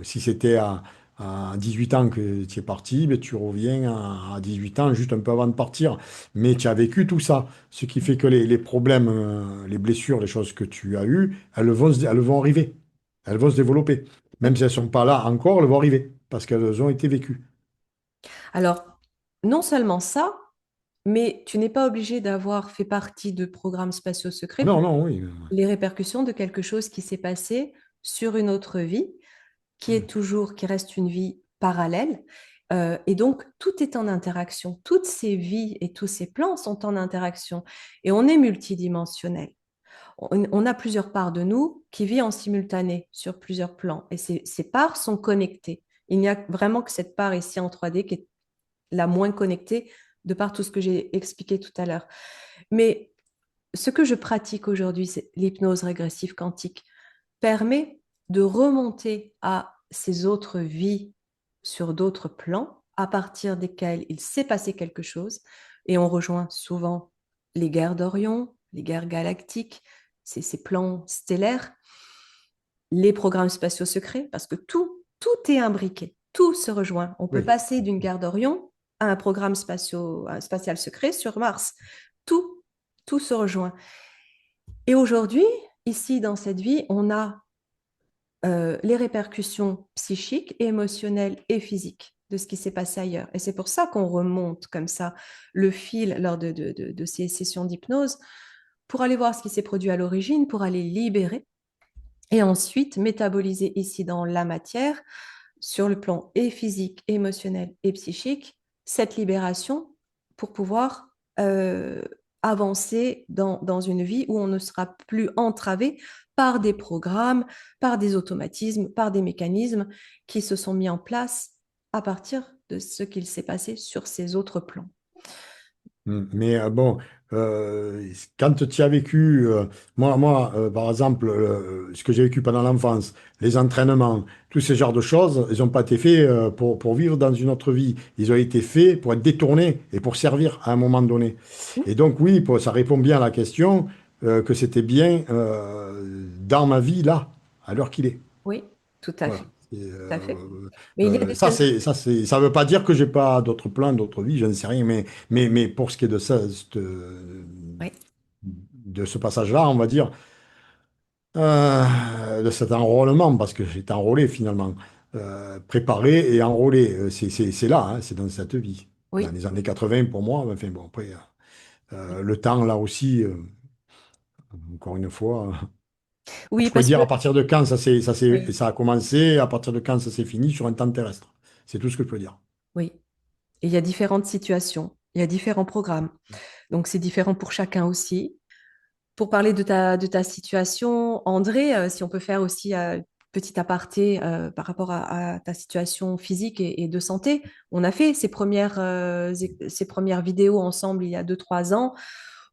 si c'était à 18 ans que tu es parti, ben, tu reviens à 18 ans juste un peu avant de partir. Mais tu as vécu tout ça. Ce qui fait que les problèmes, les blessures, les choses que tu as eues, elles vont arriver. Elles vont se développer. Même si elles ne sont pas là encore, elles vont arriver. Parce qu'elles ont été vécues. Alors, non seulement ça, mais tu n'es pas obligé d'avoir fait partie de programmes spatiaux secrets Non, pour non, oui. les répercussions de quelque chose qui s'est passé sur une autre vie. qui reste une vie parallèle. Et donc, tout est en interaction. Toutes ces vies et tous ces plans sont en interaction. Et on est multidimensionnel. On a plusieurs parts de nous qui vivent en simultané sur plusieurs plans. Et ces parts sont connectées. Il n'y a vraiment que cette part ici en 3D qui est la moins connectée de par tout ce que j'ai expliqué tout à l'heure. Mais ce que je pratique aujourd'hui, c'est l'hypnose régressive quantique, permet de remonter à ces autres vies sur d'autres plans à partir desquels il s'est passé quelque chose. Et on rejoint souvent les guerres d'Orion, les guerres galactiques, ces plans stellaires, les programmes spatiaux secrets, parce que tout est imbriqué, tout se rejoint. On peut Oui. passer d'une guerre d'Orion à un programme spatial secret sur Mars. Tout, tout se rejoint. Et aujourd'hui, ici, dans cette vie, on a les répercussions psychiques, émotionnelles et physiques de ce qui s'est passé ailleurs. Et c'est pour ça qu'on remonte comme ça le fil lors de ces sessions d'hypnose pour aller voir ce qui s'est produit à l'origine, pour aller libérer et ensuite métaboliser ici dans la matière, sur le plan et physique, émotionnel et psychique, cette libération pour pouvoir avancer dans une vie où on ne sera plus entravé par des programmes, par des automatismes, par des mécanismes qui se sont mis en place à partir de ce qu'il s'est passé sur ces autres plans. Mais bon, quand tu as vécu, par exemple, ce que j'ai vécu pendant l'enfance, les entraînements, tous ces genres de choses, ils n'ont pas été faits pour vivre dans une autre vie. Ils ont été faits pour être détournés et pour servir à un moment donné. Et donc, oui, ça répond bien à la question que c'était bien dans ma vie, là, à l'heure qu'il est. Oui, tout à Voilà. fait, tout à fait. Mais il y a des thèmes. Ça veut pas dire que j'ai pas d'autres plans, d'autres vies, je ne sais rien, mais pour ce qui est de ça, Oui, de ce passage-là, on va dire, de cet enrôlement, parce que j'ai enrôlé finalement, préparé et enrôlé, c'est là, hein, c'est dans cette vie. Dans oui, les années 80 pour moi, enfin bon, après, le temps là aussi, encore une fois. oui, Je pourrais parce que dire à partir de quand oui, ça a commencé, à partir de quand ça s'est fini sur un temps terrestre. C'est tout ce que je peux dire. oui. Et il y a différentes situations, il y a différents programmes. Donc, c'est différent pour chacun aussi. Pour parler de ta situation, André, si on peut faire aussi petit aparté par rapport à ta situation physique et de santé, on a fait ces premières vidéos ensemble il y a 2, 3 ans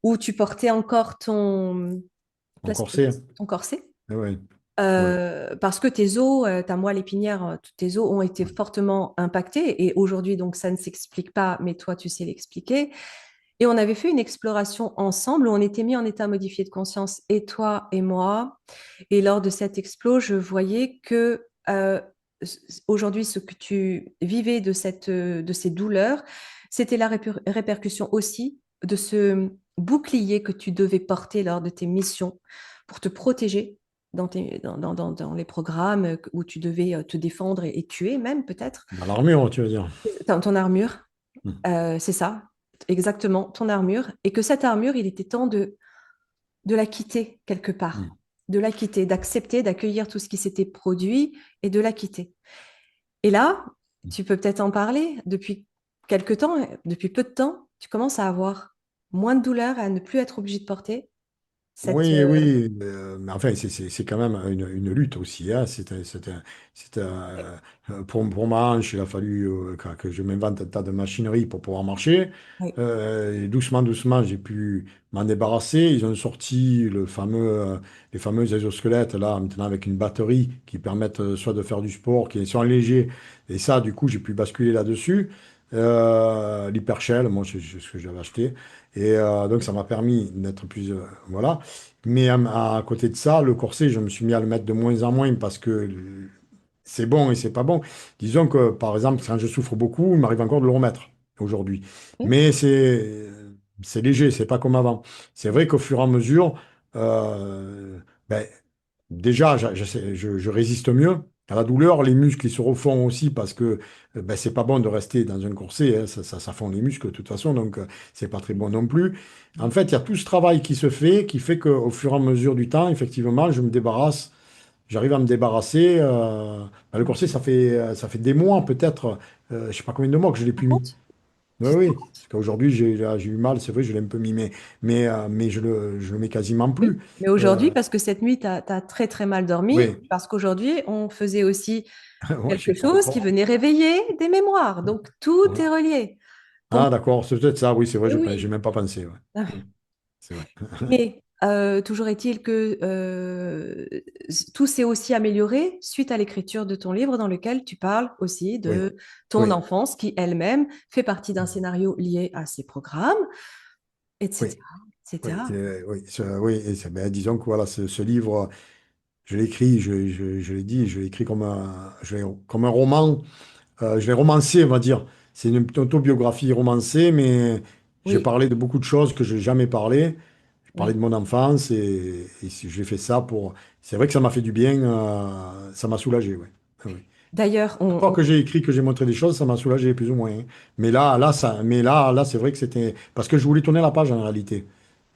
où tu portais encore En corset? ton corset. Ah ouais, ouais. Parce que tes os, ta moelle épinière, tous tes os ont été fortement impactés et aujourd'hui, donc ça ne s'explique pas, mais toi, tu sais l'expliquer. Et on avait fait une exploration ensemble où on était mis en état modifié de conscience, et toi et moi. Et lors de cette explo, je voyais que aujourd'hui, ce que tu vivais de ces douleurs, c'était la répercussion aussi de ce bouclier que tu devais porter lors de tes missions pour te protéger dans les programmes où tu devais te défendre et tuer même peut-être. Dans l'armure, tu veux dire. Ton armure, Hmm. c'est ça, exactement, ton armure. Et que cette armure, il était temps de la quitter quelque part, Hmm. de la quitter, d'accepter, d'accueillir tout ce qui s'était produit et de la quitter. Et là, tu peux peut-être en parler, depuis quelque temps, depuis peu de temps, tu commences à avoir moins de douleur, à ne plus être obligé de porter cette... Oui, oui, mais enfin, c'est quand même une lutte aussi, hein. Pour ma hanche, il a fallu que je m'invente un tas de machinerie pour pouvoir marcher. Oui, Et doucement, doucement, j'ai pu m'en débarrasser. Ils ont sorti les fameux exosquelettes, là, maintenant avec une batterie qui permettent soit de faire du sport, qui sont légers. Et ça, du coup, j'ai pu basculer là-dessus. L'hypershell, moi, c'est ce que j'avais acheté. Et donc, ça m'a permis d'être plus. Voilà. Mais à côté de ça, le corset, je me suis mis à le mettre de moins en moins parce que c'est bon et c'est pas bon. Disons que, par exemple, quand je souffre beaucoup, il m'arrive encore de le remettre aujourd'hui. oui, Mais c'est léger, c'est pas comme avant. C'est vrai qu'au fur et à mesure, euh, ben, déjà, je résiste mieux à la douleur. Les muscles, ils se refont aussi parce que ben, c'est pas bon de rester dans un corset, hein. Ça fond les muscles de toute façon, donc c'est pas très bon non plus. En fait, il y a tout ce travail qui se fait, qui fait qu'au fur et à mesure du temps, effectivement, je me débarrasse. j'arrive à me débarrasser. Ben, le corset, ça fait des mois peut-être, je sais pas combien de mois que je l'ai plus mis. Compte? Oui, Tu te oui. rends compte? Parce qu'aujourd'hui, j'ai eu mal, c'est vrai, je l'ai un peu mis, mais je le mets quasiment Oui. plus. Mais aujourd'hui, Euh, parce que cette nuit, tu as très très mal dormi, oui, parce qu'aujourd'hui, on faisait aussi ouais, je quelque sais pas chose qui encore. venait réveiller des mémoires. Donc, tout est relié. Ton... Ah, d'accord, c'est peut-être ça, oui, c'est vrai, Eh j'ai oui. même pas pensé. Ouais. Mm, c'est vrai. Mais toujours est-il que tout s'est aussi amélioré suite à l'écriture de ton livre dans lequel tu parles aussi Oui, de ton oui, enfance qui elle-même fait partie d'un scénario lié à ces programmes, oui, etc., oui, etc. oui, oui, et ben, disons que voilà, ce livre, je l'ai écrit, je l'ai dit, je l'ai écrit comme un roman. Je l'ai romancé, on va dire. C'est une autobiographie romancée, mais j'ai Oui, parlé de beaucoup de choses que je n'ai jamais parlé. J'ai parlé oui. de mon enfance et si j'ai fait ça pour. C'est vrai que ça m'a fait du bien, ça m'a soulagé, ouais. Ah oui. D'ailleurs, Chaque fois que j'ai écrit, que j'ai montré des choses, ça m'a soulagé plus ou moins, hein. Mais là, c'est vrai que c'était parce que je voulais tourner la page en réalité.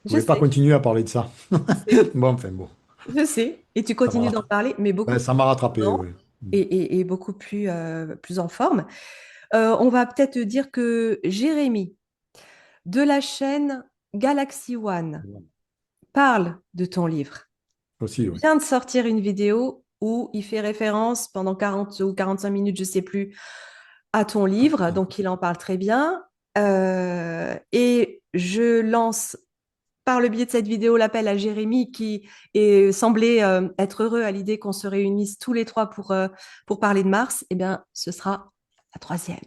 Je je voulais pas sais, continuer à parler de ça. je sais, Bon, enfin bon, je sais. Et tu ça m'a continues d'en rattrapé. parler, mais beaucoup Ouais, plus ça m'a rattrapé, maintenant oui. et beaucoup plus, plus en forme. On va peut-être dire que Jérémy de la chaîne Galaxy One parle de ton livre. Aussi, Il oui. vient de sortir une vidéo où il fait référence pendant 40 ou 45 minutes, je ne sais plus, à ton livre. Donc, il en parle très bien. Et je lance par le biais de cette vidéo l'appel à Jérémy qui semblait être heureux à l'idée qu'on se réunisse tous les trois pour parler de Mars. Eh bien, ce sera la troisième.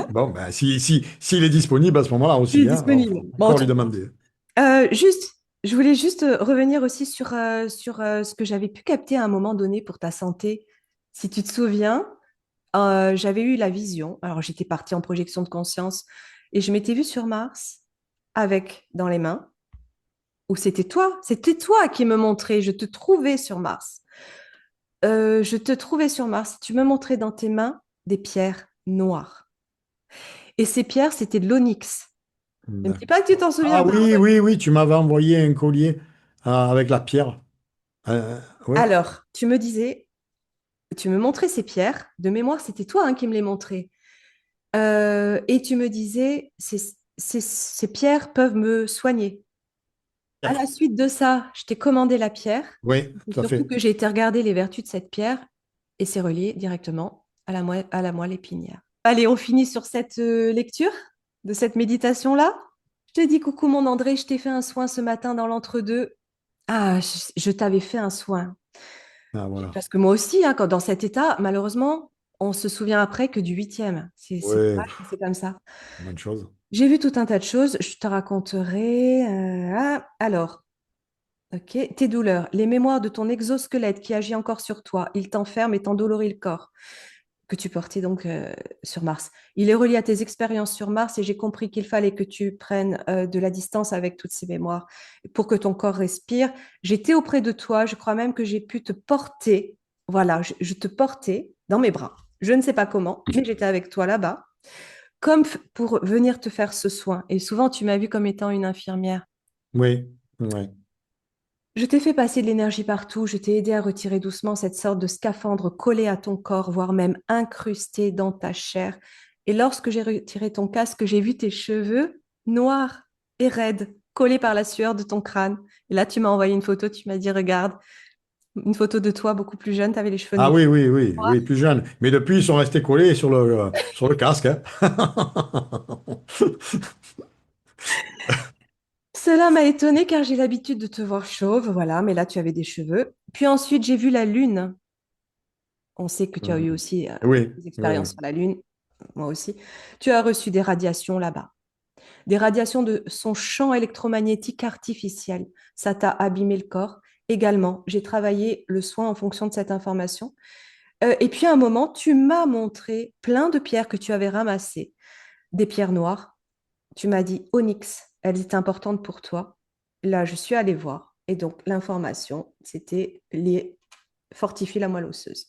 Bon, ben, s'il est disponible à ce moment-là Il est aussi, hein, alors, disponible. faut Bon, encore lui demander. je voulais juste revenir aussi sur ce que j'avais pu capter à un moment donné pour ta santé. Si tu te souviens, j'avais eu la vision. Alors, j'étais partie en projection de conscience et je m'étais vue sur Mars avec dans les mains, ou c'était toi qui me montrais, je te trouvais sur Mars. Je te trouvais sur Mars, tu me montrais dans tes mains des pierres noires. Et ces pierres, c'était de l'onyx. Je ne dis pas que tu D'accord. t'en Ah souviens pas. oui, oui, oui, tu m'avais envoyé un collier avec la pierre. Ouais, Alors, tu me disais, tu me montrais ces pierres. De mémoire, c'était toi hein, qui me les montrais. Et tu me disais, ces pierres peuvent me soigner. À la suite de ça, je t'ai commandé la pierre. oui, C'est tout à surtout fait. que j'ai été regarder les vertus de cette pierre et c'est relié directement à la moelle épinière. Allez, on finit sur cette lecture de cette méditation-là. Je te dis coucou mon André, je t'ai fait un soin ce matin dans l'entre-deux. Ah, je t'avais fait un soin. Ah, voilà. Parce que moi aussi, hein, quand dans cet état, malheureusement, on se souvient après que du huitième. C'est Oui, dommage, mais c'est comme ça. bonne chose. J'ai vu tout un tas de choses, je te raconterai. Alors, ok, tes douleurs, les mémoires de ton exosquelette qui agit encore sur toi, il t'enferme et t'endolorit le corps que tu portais donc sur Mars. Il est relié à tes expériences sur Mars et j'ai compris qu'il fallait que tu prennes de la distance avec toutes ces mémoires pour que ton corps respire. J'étais auprès de toi, je crois même que j'ai pu te porter. Voilà, je te portais dans mes bras. Je ne sais pas comment, mais j'étais avec toi là-bas, comme pour venir te faire ce soin. Et souvent, tu m'as vu comme étant une infirmière. Oui, oui. Je t'ai fait passer de l'énergie partout, je t'ai aidé à retirer doucement cette sorte de scaphandre collé à ton corps, voire même incrusté dans ta chair. Et lorsque j'ai retiré ton casque, j'ai vu tes cheveux noirs et raides, collés par la sueur de ton crâne. Et là, tu m'as envoyé une photo, tu m'as dit, regarde, une photo de toi beaucoup plus jeune, tu avais les cheveux Ah noirs. oui, oui, oui, oui, plus jeune. Mais depuis, ils sont restés collés sur le casque, hein. Cela m'a étonnée car j'ai l'habitude de te voir chauve, voilà, mais là, tu avais des cheveux. Puis ensuite, j'ai vu la lune. On sait que tu as eu Mhm. aussi Oui, des oui, expériences oui. sur la Lune, moi aussi. Tu as reçu des radiations là-bas, des radiations de son champ électromagnétique artificiel. Ça t'a abîmé le corps. Également, j'ai travaillé le soin en fonction de cette information. Et puis à un moment, tu m'as montré plein de pierres que tu avais ramassées, des pierres noires. Tu m'as dit, Onyx, elles étaient importantes pour toi. Là, je suis allée voir. Et donc, l'information, c'était les fortifier la moelle osseuse.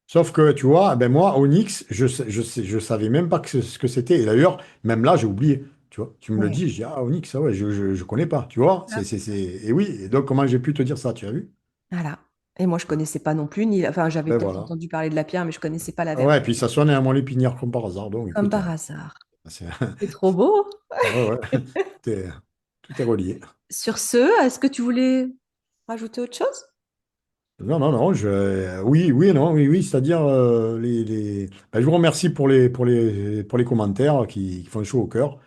Sauf que, tu vois, ben moi, Onyx, je savais même pas ce que c'était. Et d'ailleurs, même là, j'ai oublié. Tu vois, tu me le Oui. dis, je dis, ah, Onyx, ah ouais, je connais pas. Tu vois, Et oui. Et donc, comment j'ai pu te dire ça, tu as vu? Voilà. Et moi, je connaissais pas non plus, ni, enfin, j'avais Ben peut-être voilà. entendu parler de la pierre, mais je connaissais pas la Ah ouais, et vertu. puis ça sonne à Montlépinière comme par hasard. Donc Comme écoute, par hasard. c'est- C'est trop beau. ouais, ouais, tout est, tout est relié. Sur ce, est-ce que tu voulais rajouter autre chose? Non, non, non, oui, oui, non, oui, oui, c'est-à-dire, ben, je vous remercie pour les commentaires qui font chaud au cœur.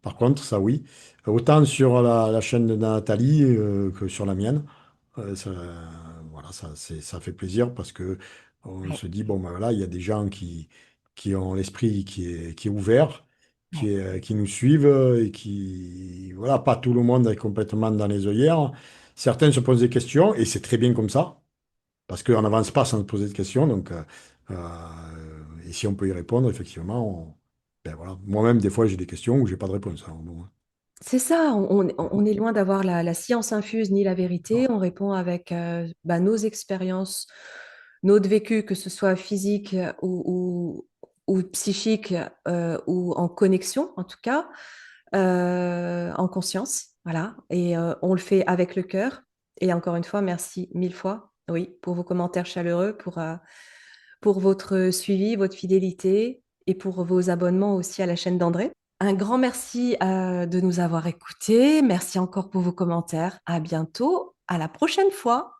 Par contre, ça, oui. Autant sur la chaîne de Nathalie que sur la mienne. Voilà, ça fait plaisir parce que on Ouais, se dit, bon, ben voilà, il y a des gens qui ont l'esprit qui est ouvert, ouais. qui nous suivent et voilà, pas tout le monde est complètement dans les œillères. Certains se posent des questions et c'est très bien comme ça. Parce qu'on n'avance pas sans se poser de questions. Donc, et si on peut y répondre, effectivement, ben voilà. Moi-même, des fois, j'ai des questions où j'ai pas de réponse. Alors, bon, C'est ça, on est loin d'avoir la science infuse ni la vérité. non. On répond avec nos expériences, notre vécu, que ce soit physique ou psychique ou en connexion, en tout cas, en conscience. Voilà. Et on le fait avec le cœur. Et encore une fois, merci mille fois, oui, pour vos commentaires chaleureux, pour votre suivi, votre fidélité et pour vos abonnements aussi à la chaîne d'André. Un grand merci de nous avoir écoutés. Merci encore pour vos commentaires. À bientôt. À la prochaine fois.